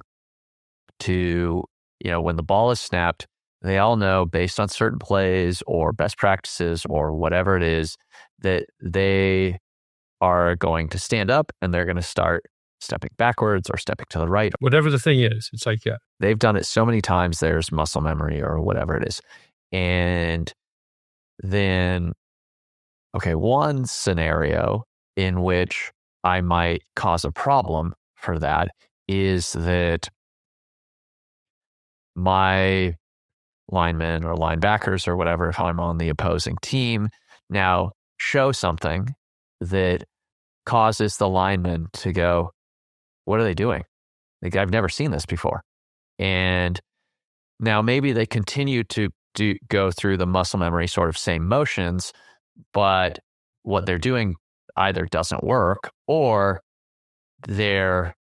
to, when the ball is snapped, they all know based on certain plays or best practices or whatever it is that they are going to stand up and they're going to start stepping backwards or stepping to the right. Whatever the thing is, it's like, yeah. They've done it so many times, there's muscle memory or whatever it is. And then, okay, one scenario in which I might cause a problem for that is that my linemen or linebackers or whatever, if I'm on the opposing team, now show something that causes the lineman to go, what are they doing? Like, I've never seen this before. And now maybe they continue to go through the muscle memory sort of same motions, but what they're doing either doesn't work or they're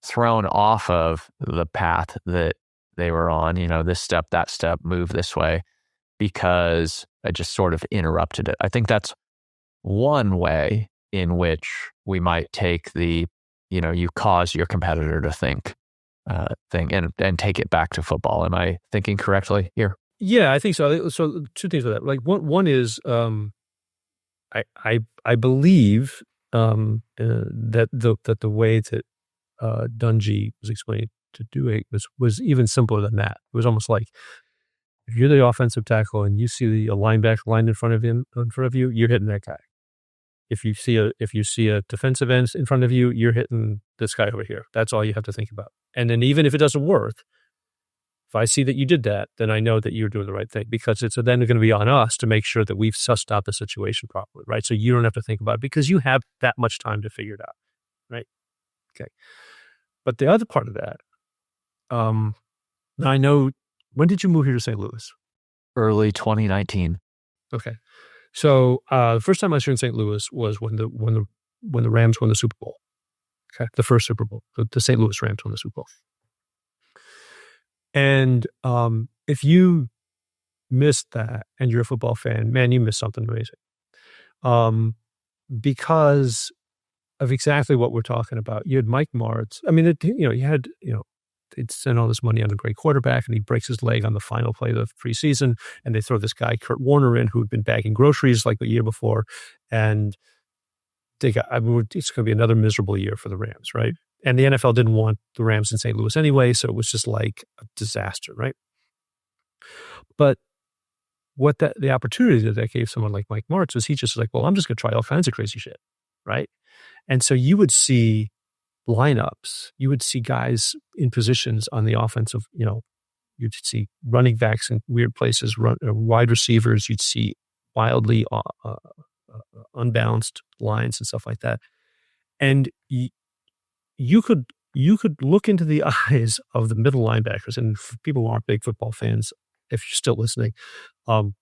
thrown off of the path that they were on, this step, that step, move this way, because I just sort of interrupted it. I think that's one way in which we might take the, you cause your competitor to think thing and take it back to football. Am I thinking correctly here? Yeah, I think so. So two things with that. Like one is I believe that the way that Dungy was explaining to do it was even simpler than that. It was almost like, if you're the offensive tackle and you see a linebacker line in front of you, you're hitting that guy. If you see a defensive end in front of you, you're hitting this guy over here. That's all you have to think about. And then even if it doesn't work, if I see that you did that, then I know that you're doing the right thing, because it's then going to be on us to make sure that we've sussed out the situation properly, right? So you don't have to think about it because you have that much time to figure it out, right? Okay. But the other part of that, I know, when did you move here to St. Louis? Early 2019. Okay. So the first time I was here in St. Louis was when the Rams won the Super Bowl. Okay, the first Super Bowl, the St. Louis Rams won the Super Bowl. And if you missed that and you're a football fan, man, you missed something amazing. Because of exactly what we're talking about. You had Mike Martz. I mean, they'd send all this money on a great quarterback, and he breaks his leg on the final play of the preseason, and they throw this guy, Kurt Warner, in, who had been bagging groceries like the year before, and it's going to be another miserable year for the Rams, right? And the NFL didn't want the Rams in St. Louis anyway, so it was just like a disaster, right? But what the opportunity that gave someone like Mike Martz was, he just was like, well, I'm just going to try all kinds of crazy shit, right? And so you would see lineups, you would see guys in positions on the offensive, you'd see running backs in weird places, wide receivers, you'd see wildly unbalanced lines and stuff like that. And you could look into the eyes of the middle linebackers, and for people who aren't big football fans, if you're still listening, the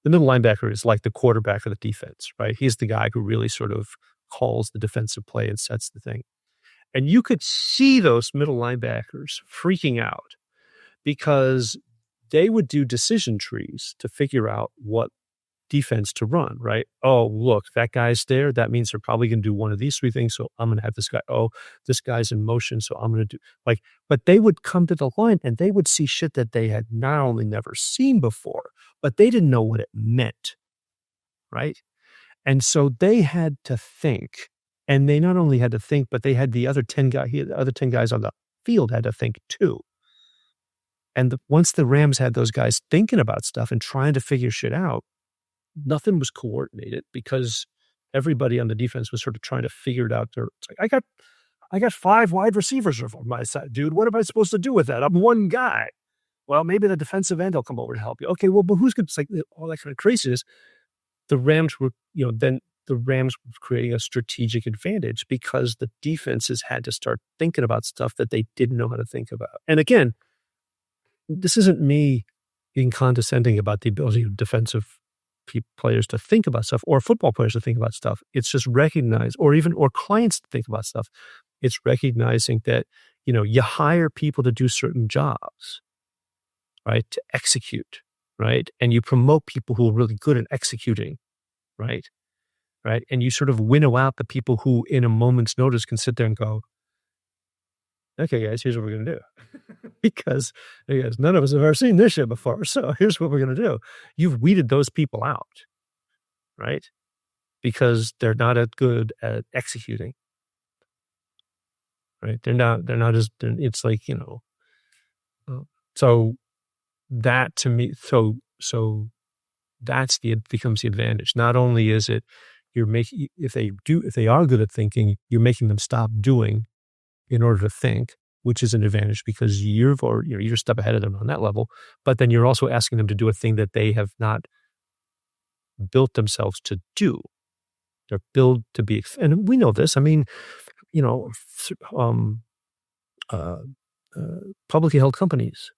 middle linebacker is like the quarterback of the defense, right? He's the guy who really sort of calls the defensive play and sets the thing. And you could see those middle linebackers freaking out because they would do decision trees to figure out what defense to run, right? Oh, look, that guy's there. That means they're probably going to do one of these three things. So I'm going to have this guy. Oh, this guy's in motion. So I'm going to do but they would come to the line and they would see shit that they had not only never seen before, but they didn't know what it meant, right? And so they had to think, and they not only had to think, but they had the other 10 guys on the field had to think too. And once the Rams had those guys thinking about stuff and trying to figure shit out, nothing was coordinated because everybody on the defense was sort of trying to figure it out. It's like, I got 5 wide receivers on my side, dude. What am I supposed to do with that? I'm one guy. Well, maybe the defensive end will come over to help you. Okay, well, but who's going to, like, all that kind of craziness. The Rams were, then the Rams were creating a strategic advantage because the defenses had to start thinking about stuff that they didn't know how to think about. And again, this isn't me being condescending about the ability of defensive players to think about stuff or football players to think about stuff. It's just recognize, or clients to think about stuff. It's recognizing that, you hire people to do certain jobs, right? To execute, right? And you promote people who are really good at executing, right? Right. And you sort of winnow out the people who in a moment's notice can sit there and go, okay, guys, here's what we're going to do. because none of us have ever seen this shit before. So here's what we're going to do. You've weeded those people out, right? Because they're not as good at executing, right? They're not as, it's like, so that to me, so that's becomes the advantage. Not only is it, if they are good at thinking, you're making them stop doing in order to think, which is an advantage because you're a step ahead of them on that level. But then you're also asking them to do a thing that they have not built themselves to do. They're built to be, and we know this. I mean, publicly held companies,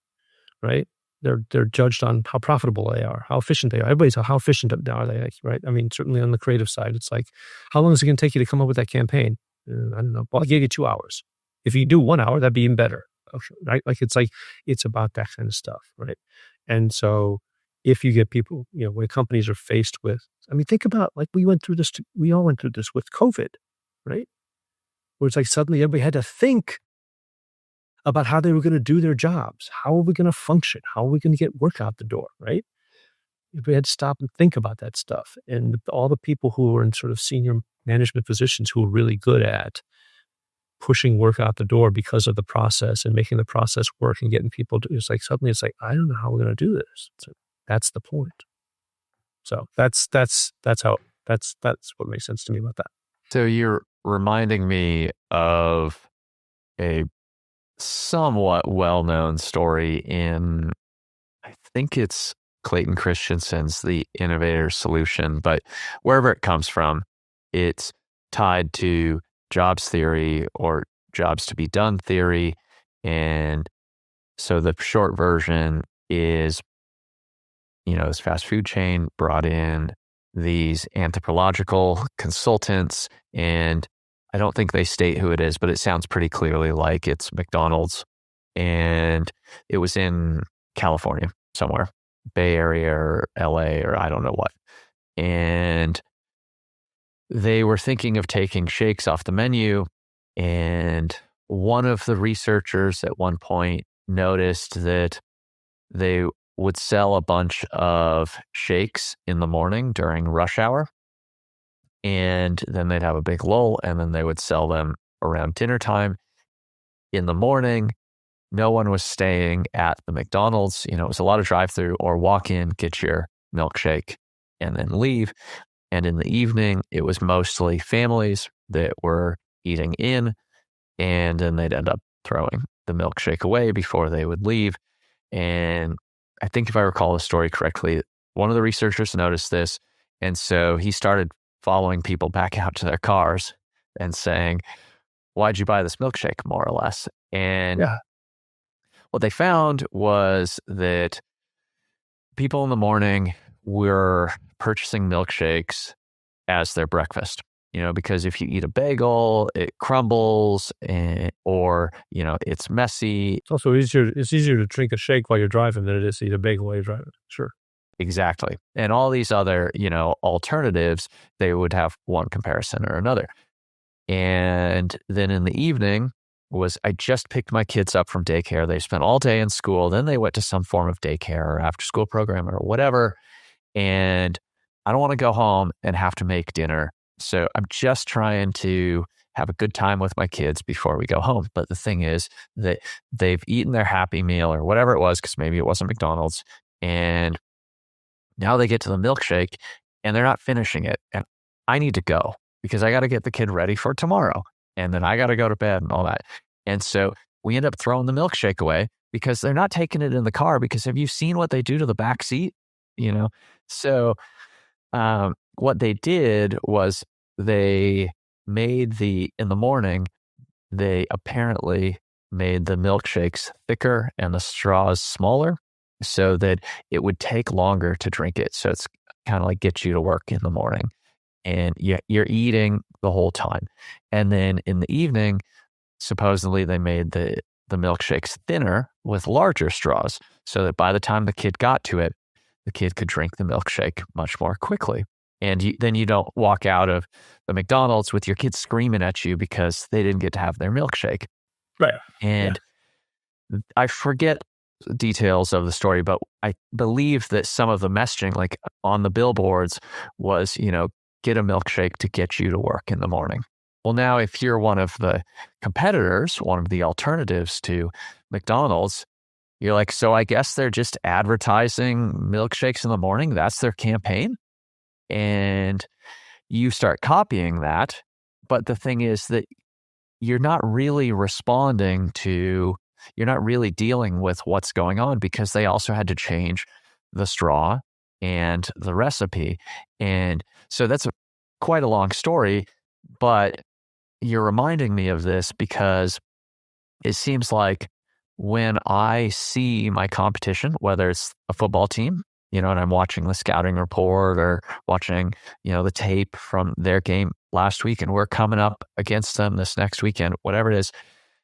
right? They're judged on how profitable they are, how efficient they are. Everybody's how efficient are they, right? I mean, certainly on the creative side, it's like, how long is it going to take you to come up with that campaign? I don't know. Well, I gave you 2 hours. If you do 1 hour, that'd be even better, right? It's about that kind of stuff, right? And so, if you get people, when companies are faced with, I mean, think about we all went through this with COVID, right? Where it's like suddenly everybody had to think about how they were going to do their jobs. How are we going to function? How are we going to get work out the door, right? If we had to stop and think about that stuff, and all the people who were in sort of senior management positions who were really good at pushing work out the door because of the process and making the process work and getting people to, suddenly it's like, I don't know how we're going to do this. So that's the point. So that's what makes sense to me about that. So you're reminding me of a somewhat well-known story in, I think it's Clayton Christensen's The Innovator's Solution, but wherever it comes from, it's tied to jobs theory or jobs to be done theory. And so the short version is, this fast food chain brought in these anthropological consultants, and I don't think they state who it is, but it sounds pretty clearly like it's McDonald's. And it was in California somewhere, Bay Area or LA or I don't know what. And they were thinking of taking shakes off the menu. And one of the researchers at one point noticed that they would sell a bunch of shakes in the morning during rush hour. And then they'd have a big lull, and then they would sell them around dinner time. In the morning, no one was staying at the McDonald's. It was a lot of drive-through or walk in, get your milkshake, and then leave. And in the evening, it was mostly families that were eating in, and then they'd end up throwing the milkshake away before they would leave. And I think if I recall the story correctly, one of the researchers noticed this, and so he started following people back out to their cars and saying, why'd you buy this milkshake, more or less? And what they found was that people in the morning were purchasing milkshakes as their breakfast, because if you eat a bagel, it crumbles or it's messy. It's also easier to drink a shake while you're driving than it is to eat a bagel while you're driving. Sure. Exactly. And all these other, alternatives, they would have one comparison or another. And then in the evening I just picked my kids up from daycare. They spent all day in school. Then they went to some form of daycare or after school program or whatever. And I don't want to go home and have to make dinner. So I'm just trying to have a good time with my kids before we go home. But the thing is that they've eaten their Happy Meal or whatever it was, because maybe it wasn't McDonald's. And now they get to the milkshake and they're not finishing it. And I need to go because I got to get the kid ready for tomorrow. And then I got to go to bed and all that. And so we end up throwing the milkshake away because they're not taking it in the car, because have you seen what they do to the back seat? So what they did was they made in the morning, they apparently made the milkshakes thicker and the straws smaller so that it would take longer to drink it. So it's kind of like get you to work in the morning and you're eating the whole time. And then in the evening, supposedly they made the milkshakes thinner with larger straws so that by the time the kid got to it, the kid could drink the milkshake much more quickly. And then you don't walk out of the McDonald's with your kids screaming at you because they didn't get to have their milkshake. Right. And I forget details of the story, but I believe that some of the messaging, like on the billboards, was, get a milkshake to get you to work in the morning. Well, now if you're one of the competitors, one of the alternatives to McDonald's, you're like, so I guess they're just advertising milkshakes in the morning. That's their campaign. And you start copying that. But the thing is that you're not really responding to, you're not really dealing with what's going on because they also had to change the straw and the recipe. And so that's quite a long story, but you're reminding me of this because it seems like when I see my competition, whether it's a football team, and I'm watching the scouting report or watching, the tape from their game last week, and we're coming up against them this next weekend, whatever it is,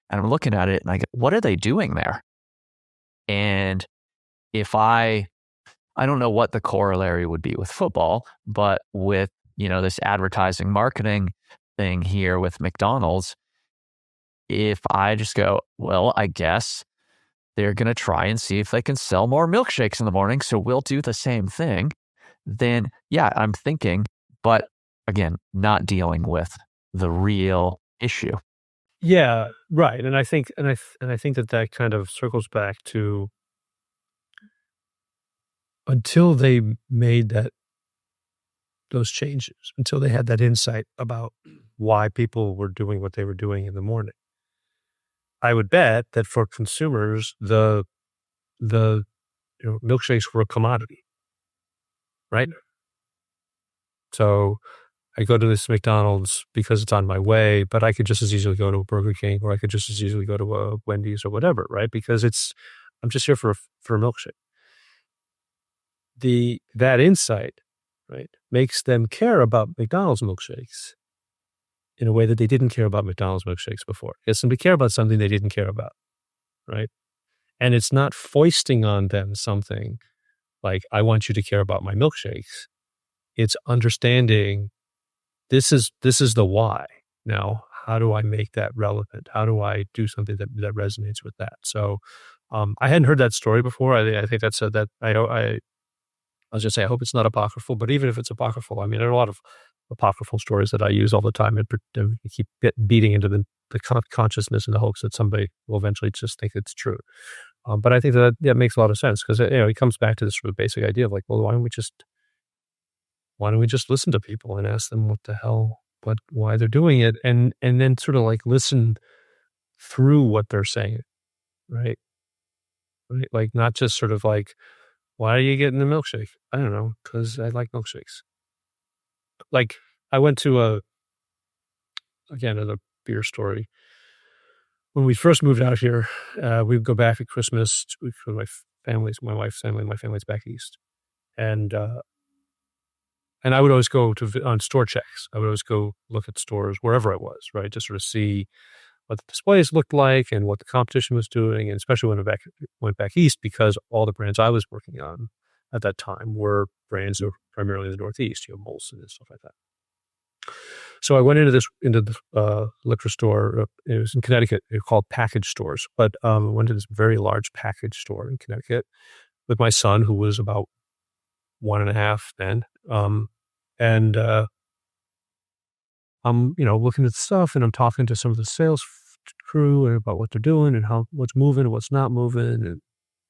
and I'm looking at it and I go, what are they doing there? And if I don't know what the corollary would be with football, but with, this advertising marketing thing here with McDonald's, if I just go, well, I guess they're going to try and see if they can sell more milkshakes in the morning, so we'll do the same thing, then yeah, I'm thinking, but again, not dealing with the real issue. Yeah, right. And I think that kind of circles back to until they made those changes, until they had that insight about why people were doing what they were doing in the morning. I would bet that for consumers, the milkshakes were a commodity, right? So I go to this McDonald's because it's on my way, but I could just as easily go to a Burger King, or I could just as easily go to a Wendy's or whatever, right? Because I'm just here for a milkshake. That insight, right, makes them care about McDonald's milkshakes in a way that they didn't care about McDonald's milkshakes before. It gets them to care about something they didn't care about, right? And it's not foisting on them something like, I want you to care about my milkshakes. It's understanding this is the why. Now, how do I make that relevant? How do I do something that resonates with that? So I hadn't heard that story before. I think that's that I was just say, I hope it's not apocryphal, but even if it's apocryphal, I mean, there are a lot of apocryphal stories that I use all the time and keep beating into the consciousness in the hopes that somebody will eventually just think it's true. But I think that makes a lot of sense because, it comes back to this sort of basic idea of like, well, why don't we just listen to people and ask them what the hell, why they're doing it, and then sort of like listen through what they're saying, right? Right? Like not just sort of like, why are you getting the milkshake? I don't know, because I like milkshakes. Like I went to another beer story. When we first moved out here, we would go back at Christmas for my wife's family, my family's back east. And I would always go on store checks. I would always go look at stores wherever I was, right? To sort of see what the displays looked like and what the competition was doing. And especially when I went back east, because all the brands I was working on at that time were brands that were primarily in the Northeast, Molson and stuff like that. So I went into the liquor store. It was in Connecticut. It was called package stores. But I went to this very large package store in Connecticut with my son, who was about 1.5 then. And I'm, looking at the stuff and I'm talking to some of the sales crew about what they're doing and what's moving and what's not moving.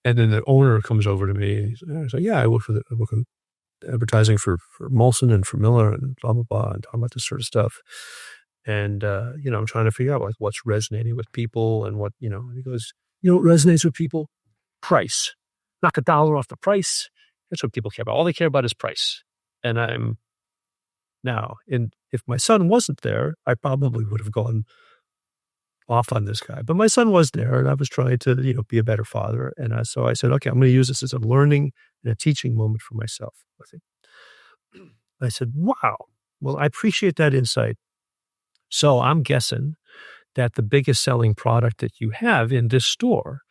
And then the owner comes over to me and he's like, yeah, I work in advertising for Molson and for Miller and blah, blah, blah, and talking about this sort of stuff. And, I'm trying to figure out like what's resonating with people and what, and he goes, what resonates with people? Price. Knock $1 off the price. That's what people care about. All they care about is price. And if my son wasn't there, I probably would have gone off on this guy. But my son was there, and I was trying to, be a better father. And so I said, okay, I'm going to use this as a learning and a teaching moment for myself. I said, wow, well, I appreciate that insight. So I'm guessing that the biggest selling product that you have in this store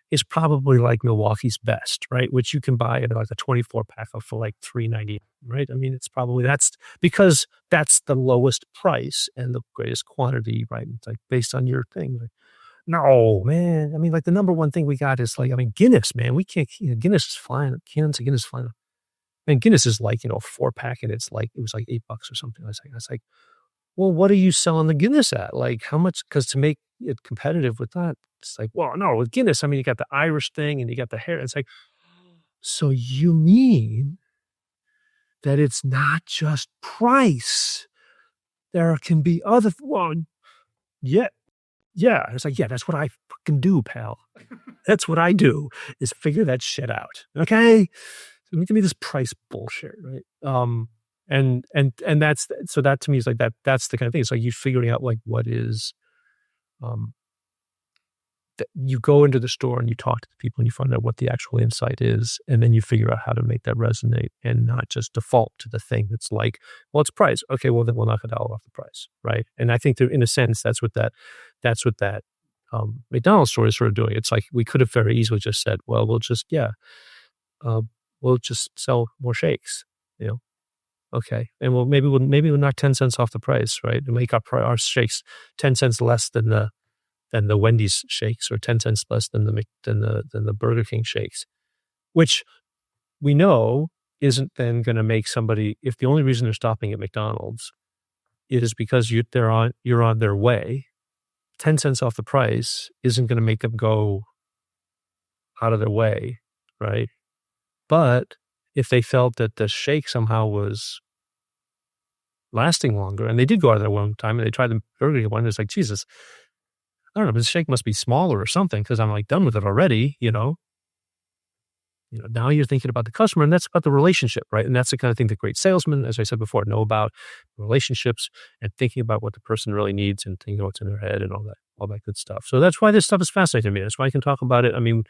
is probably like Milwaukee's Best, right? Which you can buy at like a 24-pack for like $3.99, right? I mean, that's because that's the lowest price and the greatest quantity, right? It's like based on your thing. Like, no, man. I mean, like the number one thing we got is like, Guinness, man. We can't, Guinness is flying. Cans of Guinness flying. And Guinness is like, 4-pack and it was like $8 or something. I was like, well, what are you selling the Guinness at? Like how much? Because to make it competitive with that, it's like, well, no, with Guinness, I mean, you got the Irish thing and you got the hair. It's like, so you mean that it's not just price? There can be other, well, yeah, yeah, it's like, yeah, that's what I fucking do, pal. That's what I do, is figure that shit out. Okay? So give me this price bullshit, right? And that's, so that to me is like that's the kind of thing. It's like you figuring out like what is, um, you go into the store and you talk to the people and you find out what the actual insight is, and then you figure out how to make that resonate and not just default to the thing that's like, well, it's price. Okay, well then we'll knock $1 off the price, right? And I think that in a sense that's what that McDonald's store is sort of doing. It's like we could have very easily just said, well, we'll just sell more shakes, you know. Okay, and maybe we'll knock 10 cents off the price, right? And make our shakes 10 cents less than the Wendy's shakes, or 10 cents less than the Burger King shakes, which we know isn't then going to make somebody, if the only reason they're stopping at McDonald's is because you're on their way, 10 cents off the price isn't going to make them go out of their way, right? But if they felt that the shake somehow was lasting longer, and they did go out of there one time and they tried the Burger King one, it's like, Jesus, I don't know, this shake must be smaller or something because I'm like done with it already, you know. Now you're thinking about the customer, and that's about the relationship, right? And that's the kind of thing that great salesmen, as I said before, know about relationships and thinking about what the person really needs and thinking what's in their head and all that good stuff. So that's why this stuff is fascinating to me. That's why I can talk about it. I mean,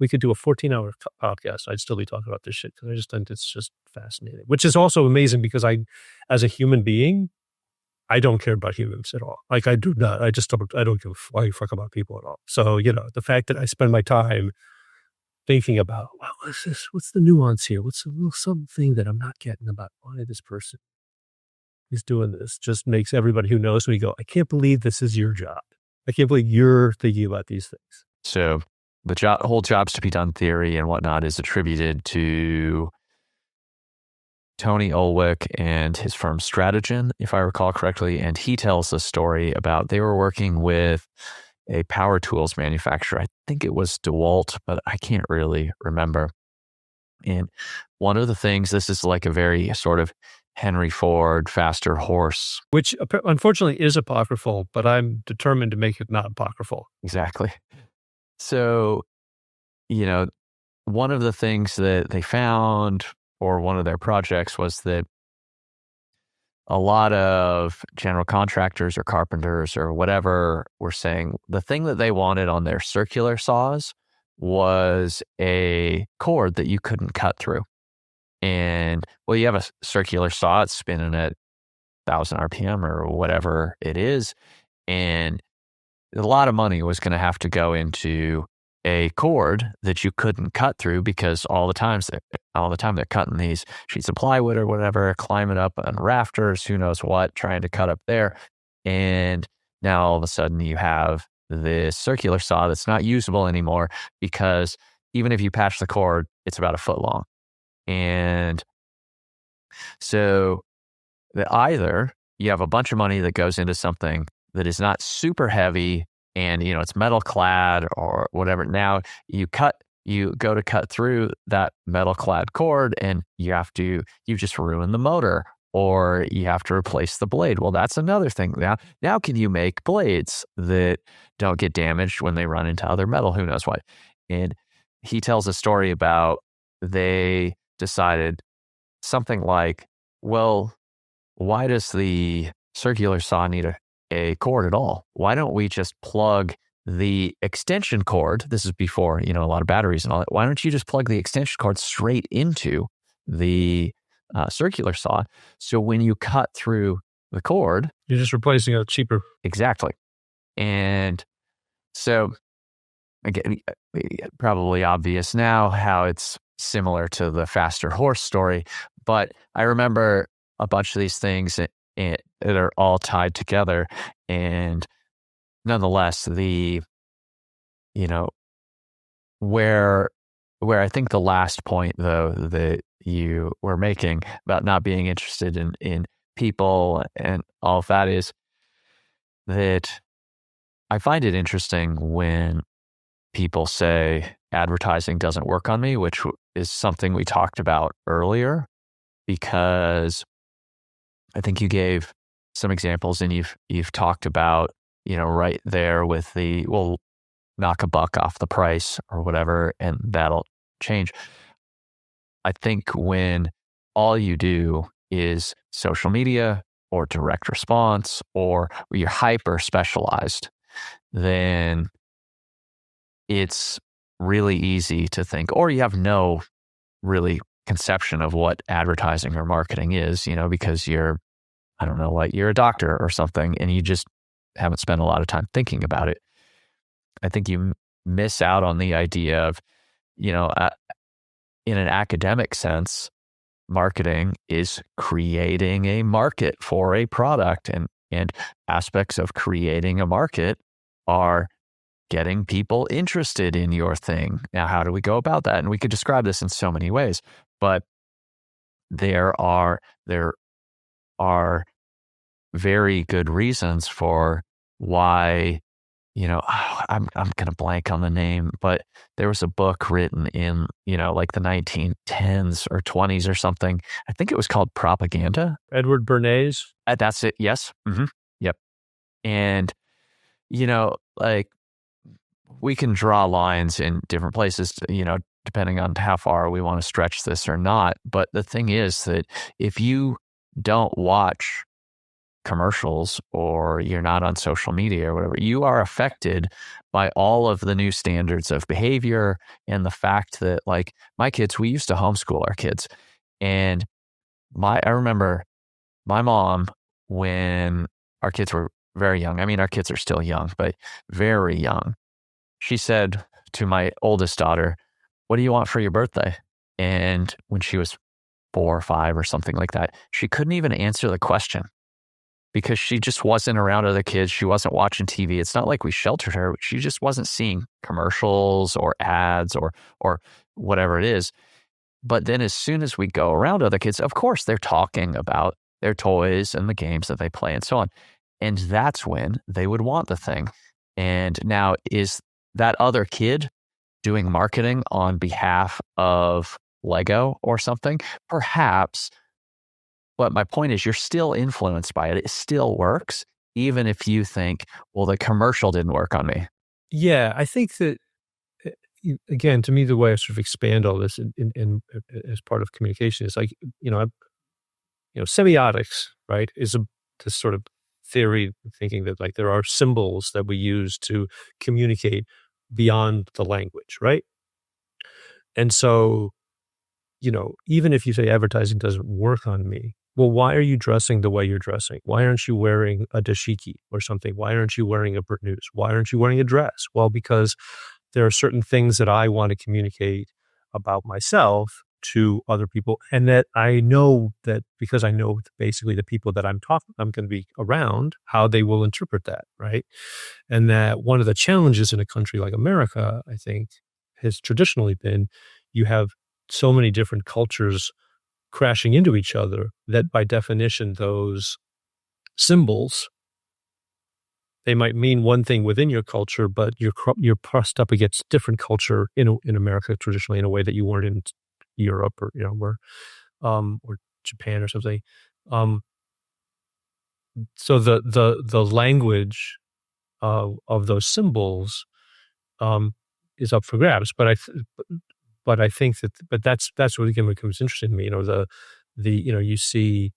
we could do a 14-hour podcast. I'd still be talking about this shit because I just think it's just fascinating, which is also amazing because as a human being, I don't care about humans at all. Like I do not, I don't give a fuck about people at all. So, the fact that I spend my time thinking about, wow, what's this? What's the nuance here? What's a little something that I'm not getting about why this person is doing this, just makes everybody who knows me go, I can't believe this is your job. I can't believe you're thinking about these things. So the whole jobs to be done theory and whatnot is attributed to Tony Olwick and his firm Strategist, if I recall correctly. And he tells a story about they were working with a power tools manufacturer. I think it was DeWalt, but I can't really remember. And one of the things, this is like a very sort of Henry Ford, faster horse. Which unfortunately is apocryphal, but I'm determined to make it not apocryphal. Exactly. So, one of the things that they found, or one of their projects, was that a lot of general contractors or carpenters or whatever were saying the thing that they wanted on their circular saws was a cord that you couldn't cut through. And well, you have a circular saw, it's spinning at 1,000 RPM or whatever it is. And a lot of money was going to have to go into a cord that you couldn't cut through, because all the time they're cutting these sheets of plywood or whatever, climbing up on rafters, who knows what, trying to cut up there. And now all of a sudden you have this circular saw that's not usable anymore, because even if you patch the cord, it's about 1 foot long. And so either you have a bunch of money that goes into something that is not super heavy and, it's metal clad or whatever. Now you go to cut through that metal clad cord and you just ruin the motor, or you have to replace the blade. Well, that's another thing. Now can you make blades that don't get damaged when they run into other metal? Who knows what? And he tells a story about they decided something like, well, why does the circular saw need a cord at all? Why don't we just plug the extension cord? This is before, a lot of batteries and all that. Why don't you just plug the extension cord straight into the circular saw? So when you cut through the cord, you're just replacing a cheaper. Exactly. And so again, probably obvious now how it's similar to the faster horse story, but I remember a bunch of these things that are all tied together. And nonetheless, where I think the last point, though, that you were making about not being interested in people and all of that, is that I find it interesting when people say advertising doesn't work on me, which is something we talked about earlier, because I think you gave some examples and you've talked about right there with we'll knock a buck off the price or whatever, and that'll change. I think when all you do is social media or direct response, or you're hyper specialized, then it's really easy to think, or you have no really conception of what advertising or marketing is, because I don't know, like you're a doctor or something, and you just haven't spent a lot of time thinking about it. I think you miss out on the idea of, in an academic sense, marketing is creating a market for a product, and aspects of creating a market are getting people interested in your thing. Now, how do we go about that? And we could describe this in so many ways, but there are very good reasons for why, I'm going to blank on the name, but there was a book written in, like the 1910s or 20s or something. I think it was called Propaganda. Edward Bernays. That's it. Yes. Mm-hmm. Yep. And, like we can draw lines in different places, depending on how far we want to stretch this or not. But the thing is that if you don't watch commercials or you're not on social media or whatever, you are affected by all of the new standards of behavior and the fact that, like, my kids, we used to homeschool our kids, and I remember my mom, when our kids were very young, I mean, our kids are still young, but very young, she said to my oldest daughter, "What do you want for your birthday?" And when she was 4 or 5 or something like that, she couldn't even answer the question because she just wasn't around other kids. She wasn't watching TV. It's not like we sheltered her. She just wasn't seeing commercials or ads or whatever it is. But then as soon as we go around other kids, of course, they're talking about their toys and the games that they play and so on. And that's when they would want the thing. And now, is that other kid doing marketing on behalf of Lego or something? Perhaps. But my point is, you're still influenced by it. It still works, even if you think, well, the commercial didn't work on me. Yeah, I think that, again, to me, the way I sort of expand all this in as part of communication is like, semiotics, right, is this sort of theory thinking that, like, there are symbols that we use to communicate beyond the language, right? And so, even if you say advertising doesn't work on me, well, why are you dressing the way you're dressing? Why aren't you wearing a dashiki or something? Why aren't you wearing a burnous? Why aren't you wearing a dress? Well, because there are certain things that I want to communicate about myself to other people, and that I know that because I know basically the people that I'm going to be around, how they will interpret that, right? And that one of the challenges in a country like America, I think, has traditionally been you have so many different cultures crashing into each other that by definition, those symbols, they might mean one thing within your culture, but you're pressed up against different culture in America traditionally in a way that you weren't in Europe or, where, or Japan or something. So the language of those symbols is up for grabs, but I think that's what again becomes interesting to me. You see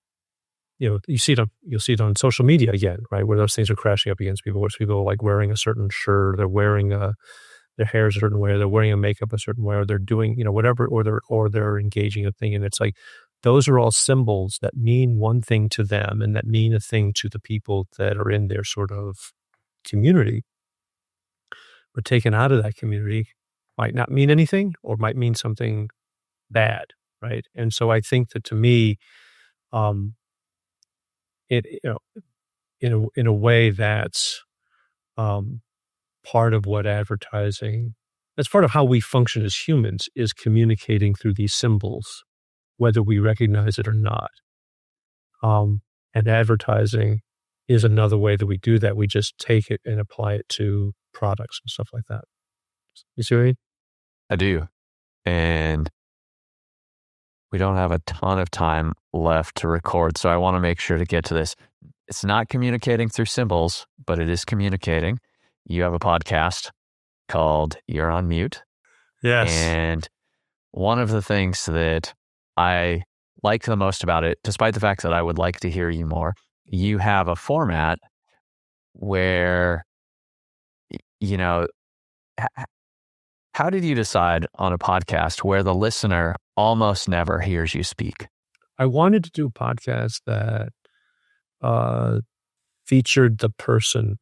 you'll see it on social media again, right? Where those things are crashing up against people, where people are like wearing a certain shirt, they're wearing their hair is a certain way, they're wearing a makeup a certain way, or they're doing, whatever, or they're engaging a thing. And it's like, those are all symbols that mean one thing to them and that mean a thing to the people that are in their sort of community. But taken out of that community might not mean anything or might mean something bad, right? And so I think that to me, it in a way that's part of what advertising, that's part of how we function as humans, is communicating through these symbols, whether we recognize it or not. And advertising is another way that we do that. We just take it and apply it to products and stuff like that. You see what I mean? I do. And we don't have a ton of time left to record, so I want to make sure to get to this. It's not communicating through symbols, but it is communicating. You have a podcast called You're on Mute. Yes. And one of the things that I like the most about it, despite the fact that I would like to hear you more, you have a format where, you know, how did you decide on a podcast where the listener almost never hears you speak? I wanted to do a podcast that featured the person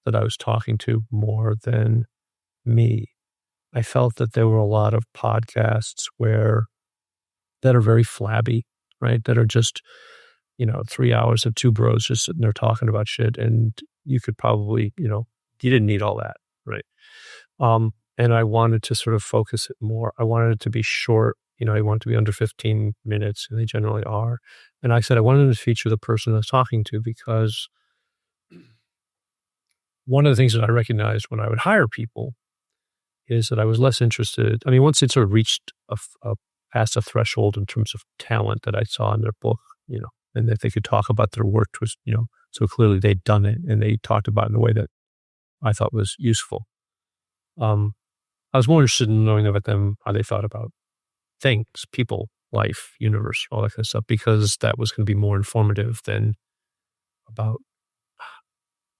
that I was talking to more than me. I felt that there were a lot of podcasts that are very flabby, right? That are just, 3 hours of two bros just sitting there talking about shit. And you could probably, you didn't need all that, right? And I wanted to sort of focus it more. I wanted it to be short. I want it to be under 15 minutes, and they generally are. And I said I wanted to feature the person I was talking to because one of the things that I recognized when I would hire people is that I was less interested. I mean, once it sort of reached past a threshold in terms of talent that I saw in their book, and that they could talk about their work was, so clearly they'd done it and they talked about it in a way that I thought was useful. I was more interested in knowing about them, how they thought about things, people, life, universe, all that kind of stuff, because that was going to be more informative than about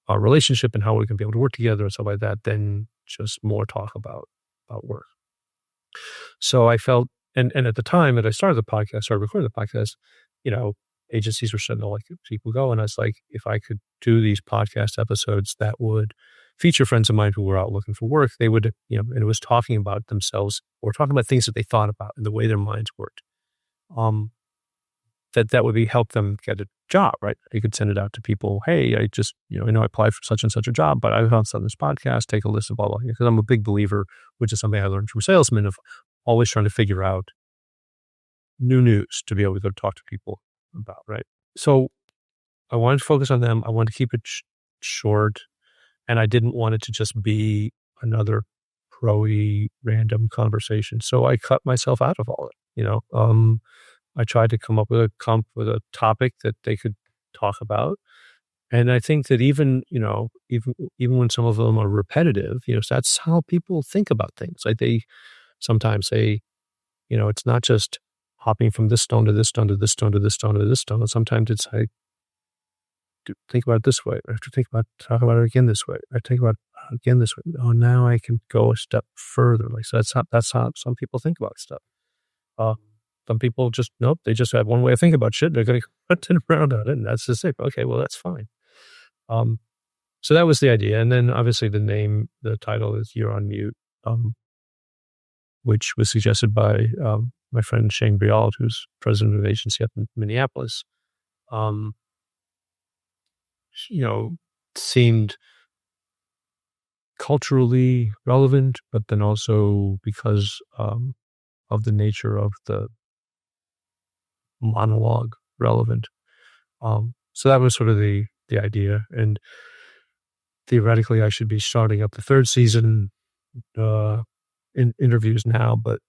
our relationship and how we're going to be able to work together and stuff like that, than just more talk about work. So I felt, and at the time that I started recording the podcast, agencies were starting to let people go. And I was like, if I could do these podcast episodes that would feature friends of mine who were out looking for work, they would, and it was talking about themselves or talking about things that they thought about and the way their minds worked. That would help them get a job, right? You could send it out to people. Hey, I just, I applied for such and such a job, but I found on this podcast, take a list of blah, blah, because I'm a big believer, which is something I learned from salesmen, of always trying to figure out new news to be able to talk to people about, right? So I wanted to focus on them. I wanted to keep it short, and I didn't want it to just be another pro-y random conversation. So I cut myself out of all it, I tried to come up with a topic that they could talk about. And I think that even when some of them are repetitive, that's how people think about things. Like they sometimes say, it's not just hopping from this stone to this stone to this stone to this stone to this stone. Sometimes it's like, think about it this way. I have to talk about it again this way. I think about it again this way. Oh, now I can go a step further. Like, so that's how some people think about stuff. Some people just, nope, they just have one way of thinking about shit. They're going to turn around on it, and that's just it. Okay, well, that's fine. So that was the idea. And then obviously the title is You're on Mute, which was suggested by my friend Shane Briald, who's president of an agency up in Minneapolis. Seemed culturally relevant, but then also because of the nature of the monologue relevant. So that was sort of the idea. And theoretically, I should be starting up the third season in interviews now, but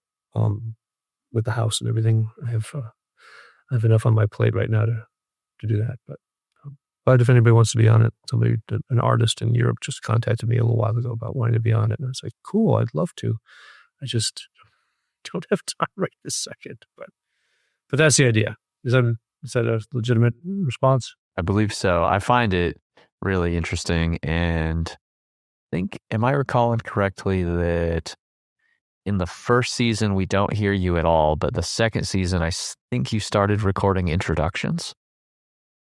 with the house and everything, I have enough on my plate right now to do that. But if anybody wants to be on it, an artist in Europe just contacted me a little while ago about wanting to be on it. And I was like, cool, I'd love to. I just don't have time right this second. But that's the idea. Is that a legitimate response? I believe so. I find it really interesting. And am I recalling correctly that in the first season, we don't hear you at all, but the second season, I think you started recording introductions?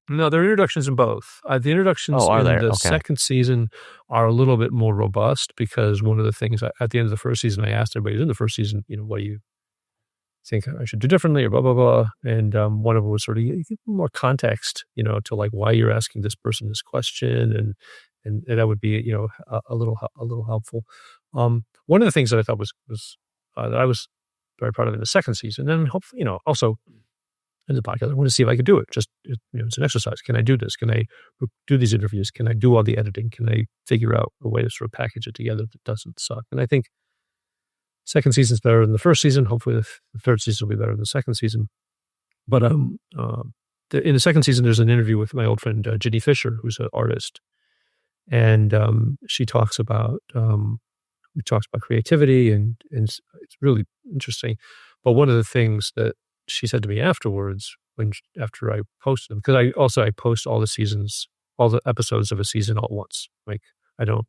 No, there are introductions in both. The introductions in the second season are a little bit more robust, because one of the things at the end of the first season, I asked everybody who's in the first season, what do you think I should do differently, or blah, blah, blah. And one of them was sort of give more context, to like why you're asking this person this question. And that would be, a little helpful. One of the things that I thought was that I was very proud of in the second season, and hopefully, also in the podcast, I want to see if I could do it. Just, it's an exercise. Can I do this? Can I do these interviews? Can I do all the editing? Can I figure out a way to sort of package it together that doesn't suck? And I think second season's better than the first season. Hopefully the third season will be better than the second season. But in the second season, there's an interview with my old friend Ginny Fisher, who's an artist, and she talks about creativity, and it's really interesting. But one of the things that she said to me afterwards, after I posted them, because I post all the episodes of a season all at once. Like I don't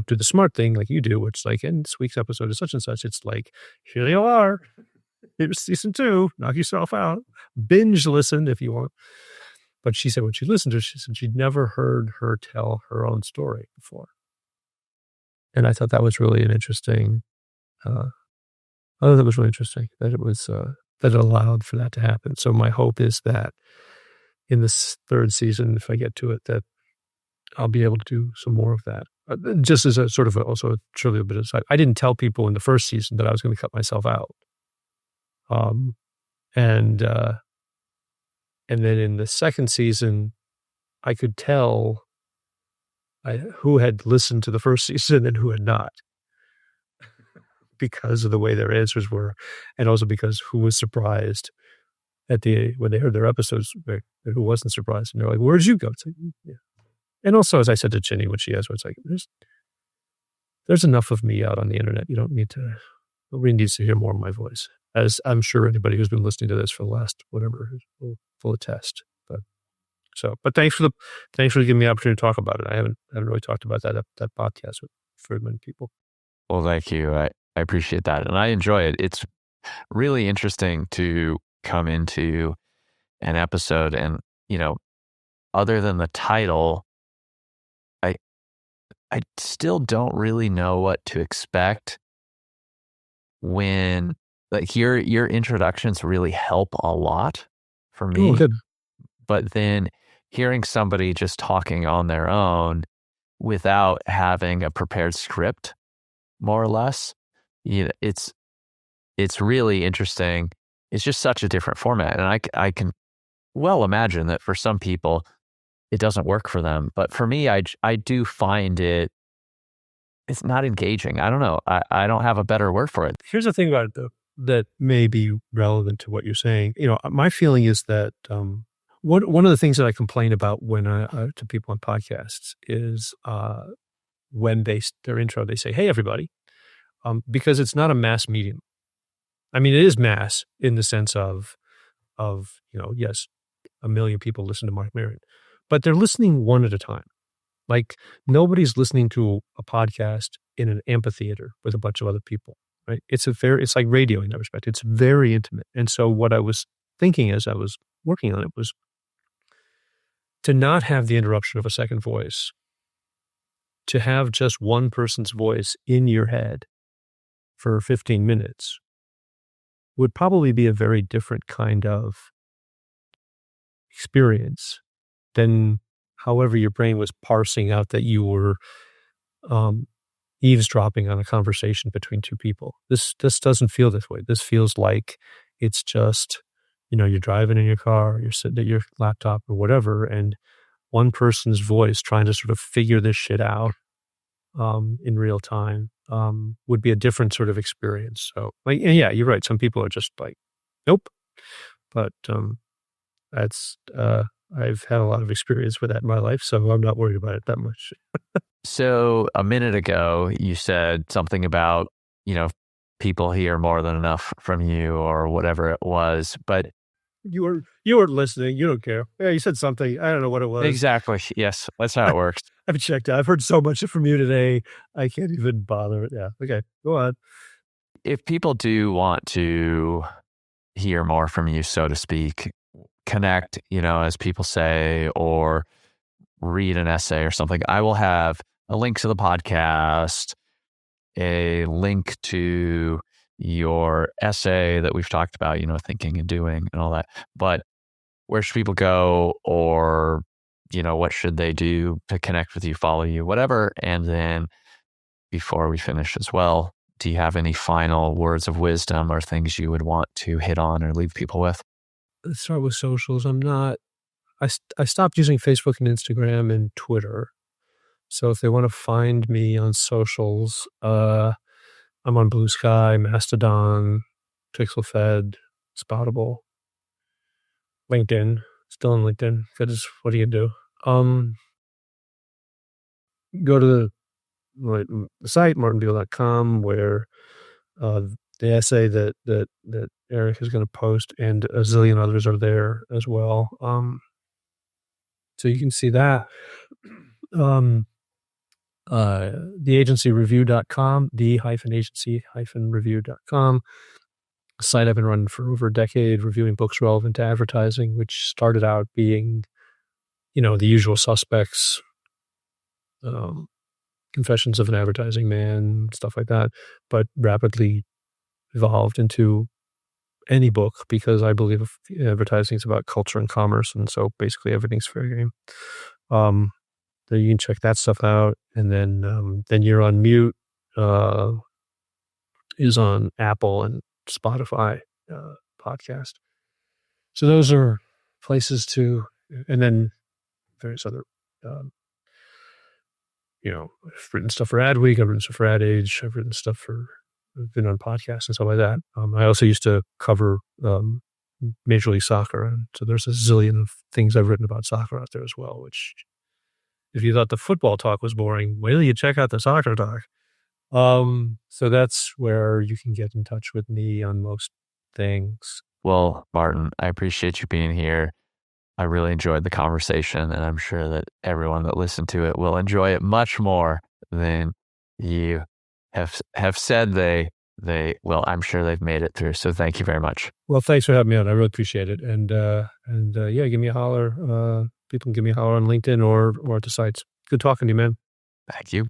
do the smart thing like you do, which is like, in this week's episode is such and such. It's like, here you are. Here's season 2. Knock yourself out. Binge listen if you want. But she said when she listened to it, she said she'd never heard her tell her own story before. And I thought that was really an interesting, that it allowed for that to happen. So my hope is that in this third season, if I get to it, that I'll be able to do some more of that. Just as a sort of also truly a bit of side. I didn't tell people in the first season that I was going to cut myself out. And then in the second season, I could tell who had listened to the first season and who had not, because of the way their answers were, and also because who was surprised when they heard their episodes, and who wasn't surprised, and they're like, "Where'd you go?" It's like, yeah. And also, as I said to Ginny when she asked, it's like, there's enough of me out on the internet. You don't need to. Nobody needs to hear more of my voice, as I'm sure anybody who's been listening to this for the last whatever will attest. But thanks for giving me the opportunity to talk about it. I haven't really talked about that podcast with very many people. Well, thank you. I appreciate that, and I enjoy it. It's really interesting to come into an episode, and other than the title, I still don't really know what to expect. When like your introductions really help a lot for me. Oh, good. But then hearing somebody just talking on their own without having a prepared script, more or less, it's really interesting. It's just such a different format, and I can well imagine that for some people it doesn't work for them. But for me, I do find it's not engaging. I don't know. I don't have a better word for it. Here's the thing about it, though, that may be relevant to what you're saying. My feeling is that one of the things that I complain about when to people on podcasts is when their intro, they say, "Hey, everybody," because it's not a mass medium. I mean, it is mass in the sense of yes, 1 million people listen to Mark Maron, but they're listening one at a time. Like nobody's listening to a podcast in an amphitheater with a bunch of other people, right? It's like radio in that respect. It's very intimate. And so what I was thinking as I was working on it was to not have the interruption of a second voice, to have just one person's voice in your head for 15 minutes would probably be a very different kind of experience than however your brain was parsing out that you were eavesdropping on a conversation between two people. This doesn't feel this way. This feels like it's just, you're driving in your car, you're sitting at your laptop or whatever, and one person's voice trying to sort of figure this shit out in real time would be a different sort of experience. So, yeah, you're right. Some people are just like, nope. But that's I've had a lot of experience with that in my life, so I'm not worried about it that much. So a minute ago, you said something about, people hear more than enough from you or whatever it was, but you were listening. You don't care. Yeah, you said something. I don't know what it was. Exactly. Yes, that's how it works. I've checked out. I've heard so much from you today. I can't even bother. Yeah. Okay. Go on. If people do want to hear more from you, so to speak, connect, as people say, or read an essay or something, I will have a link to the podcast, a link to your essay that we've talked about, thinking and doing and all that. But where should people go, or, what should they do to connect with you, follow you, whatever? And then before we finish as well, do you have any final words of wisdom or things you would want to hit on or leave people with? Let's start with socials. I stopped using Facebook and Instagram and Twitter. So if they want to find me on socials, I'm on Blue Sky, Mastodon, PixelFed, Spoutable, LinkedIn. Still on LinkedIn. What do you do? Go to the site, martinbihl.com, where the essay that Eric is going to post and a zillion others are there as well. So you can see that. Theagencyreview.com, the-agency-review.com, a site I've been running for over a decade, reviewing books relevant to advertising, which started out being, the usual suspects, Confessions of an Advertising Man, stuff like that, but rapidly evolved into any book, because I believe advertising is about culture and commerce, and so basically everything's fair game. So you can check that stuff out, and then You're on Mute is on Apple and Spotify podcast. So those are places to, and then various other. I've written stuff for Adweek, I've written stuff for Ad Age, I've been on podcasts and stuff like that. I also used to cover Major League Soccer, and so there's a zillion of things I've written about soccer out there as well, which, if you thought the football talk was boring, wait till you check out the soccer talk. So that's where you can get in touch with me on most things. Well, Martin, I appreciate you being here. I really enjoyed the conversation, and I'm sure that everyone that listened to it will enjoy it much more than you have said I'm sure they've made it through. So thank you very much. Well, thanks for having me on. I really appreciate it. And yeah, give me a holler. People can give me a holler on LinkedIn or at the sites. Good talking to you, man. Thank you.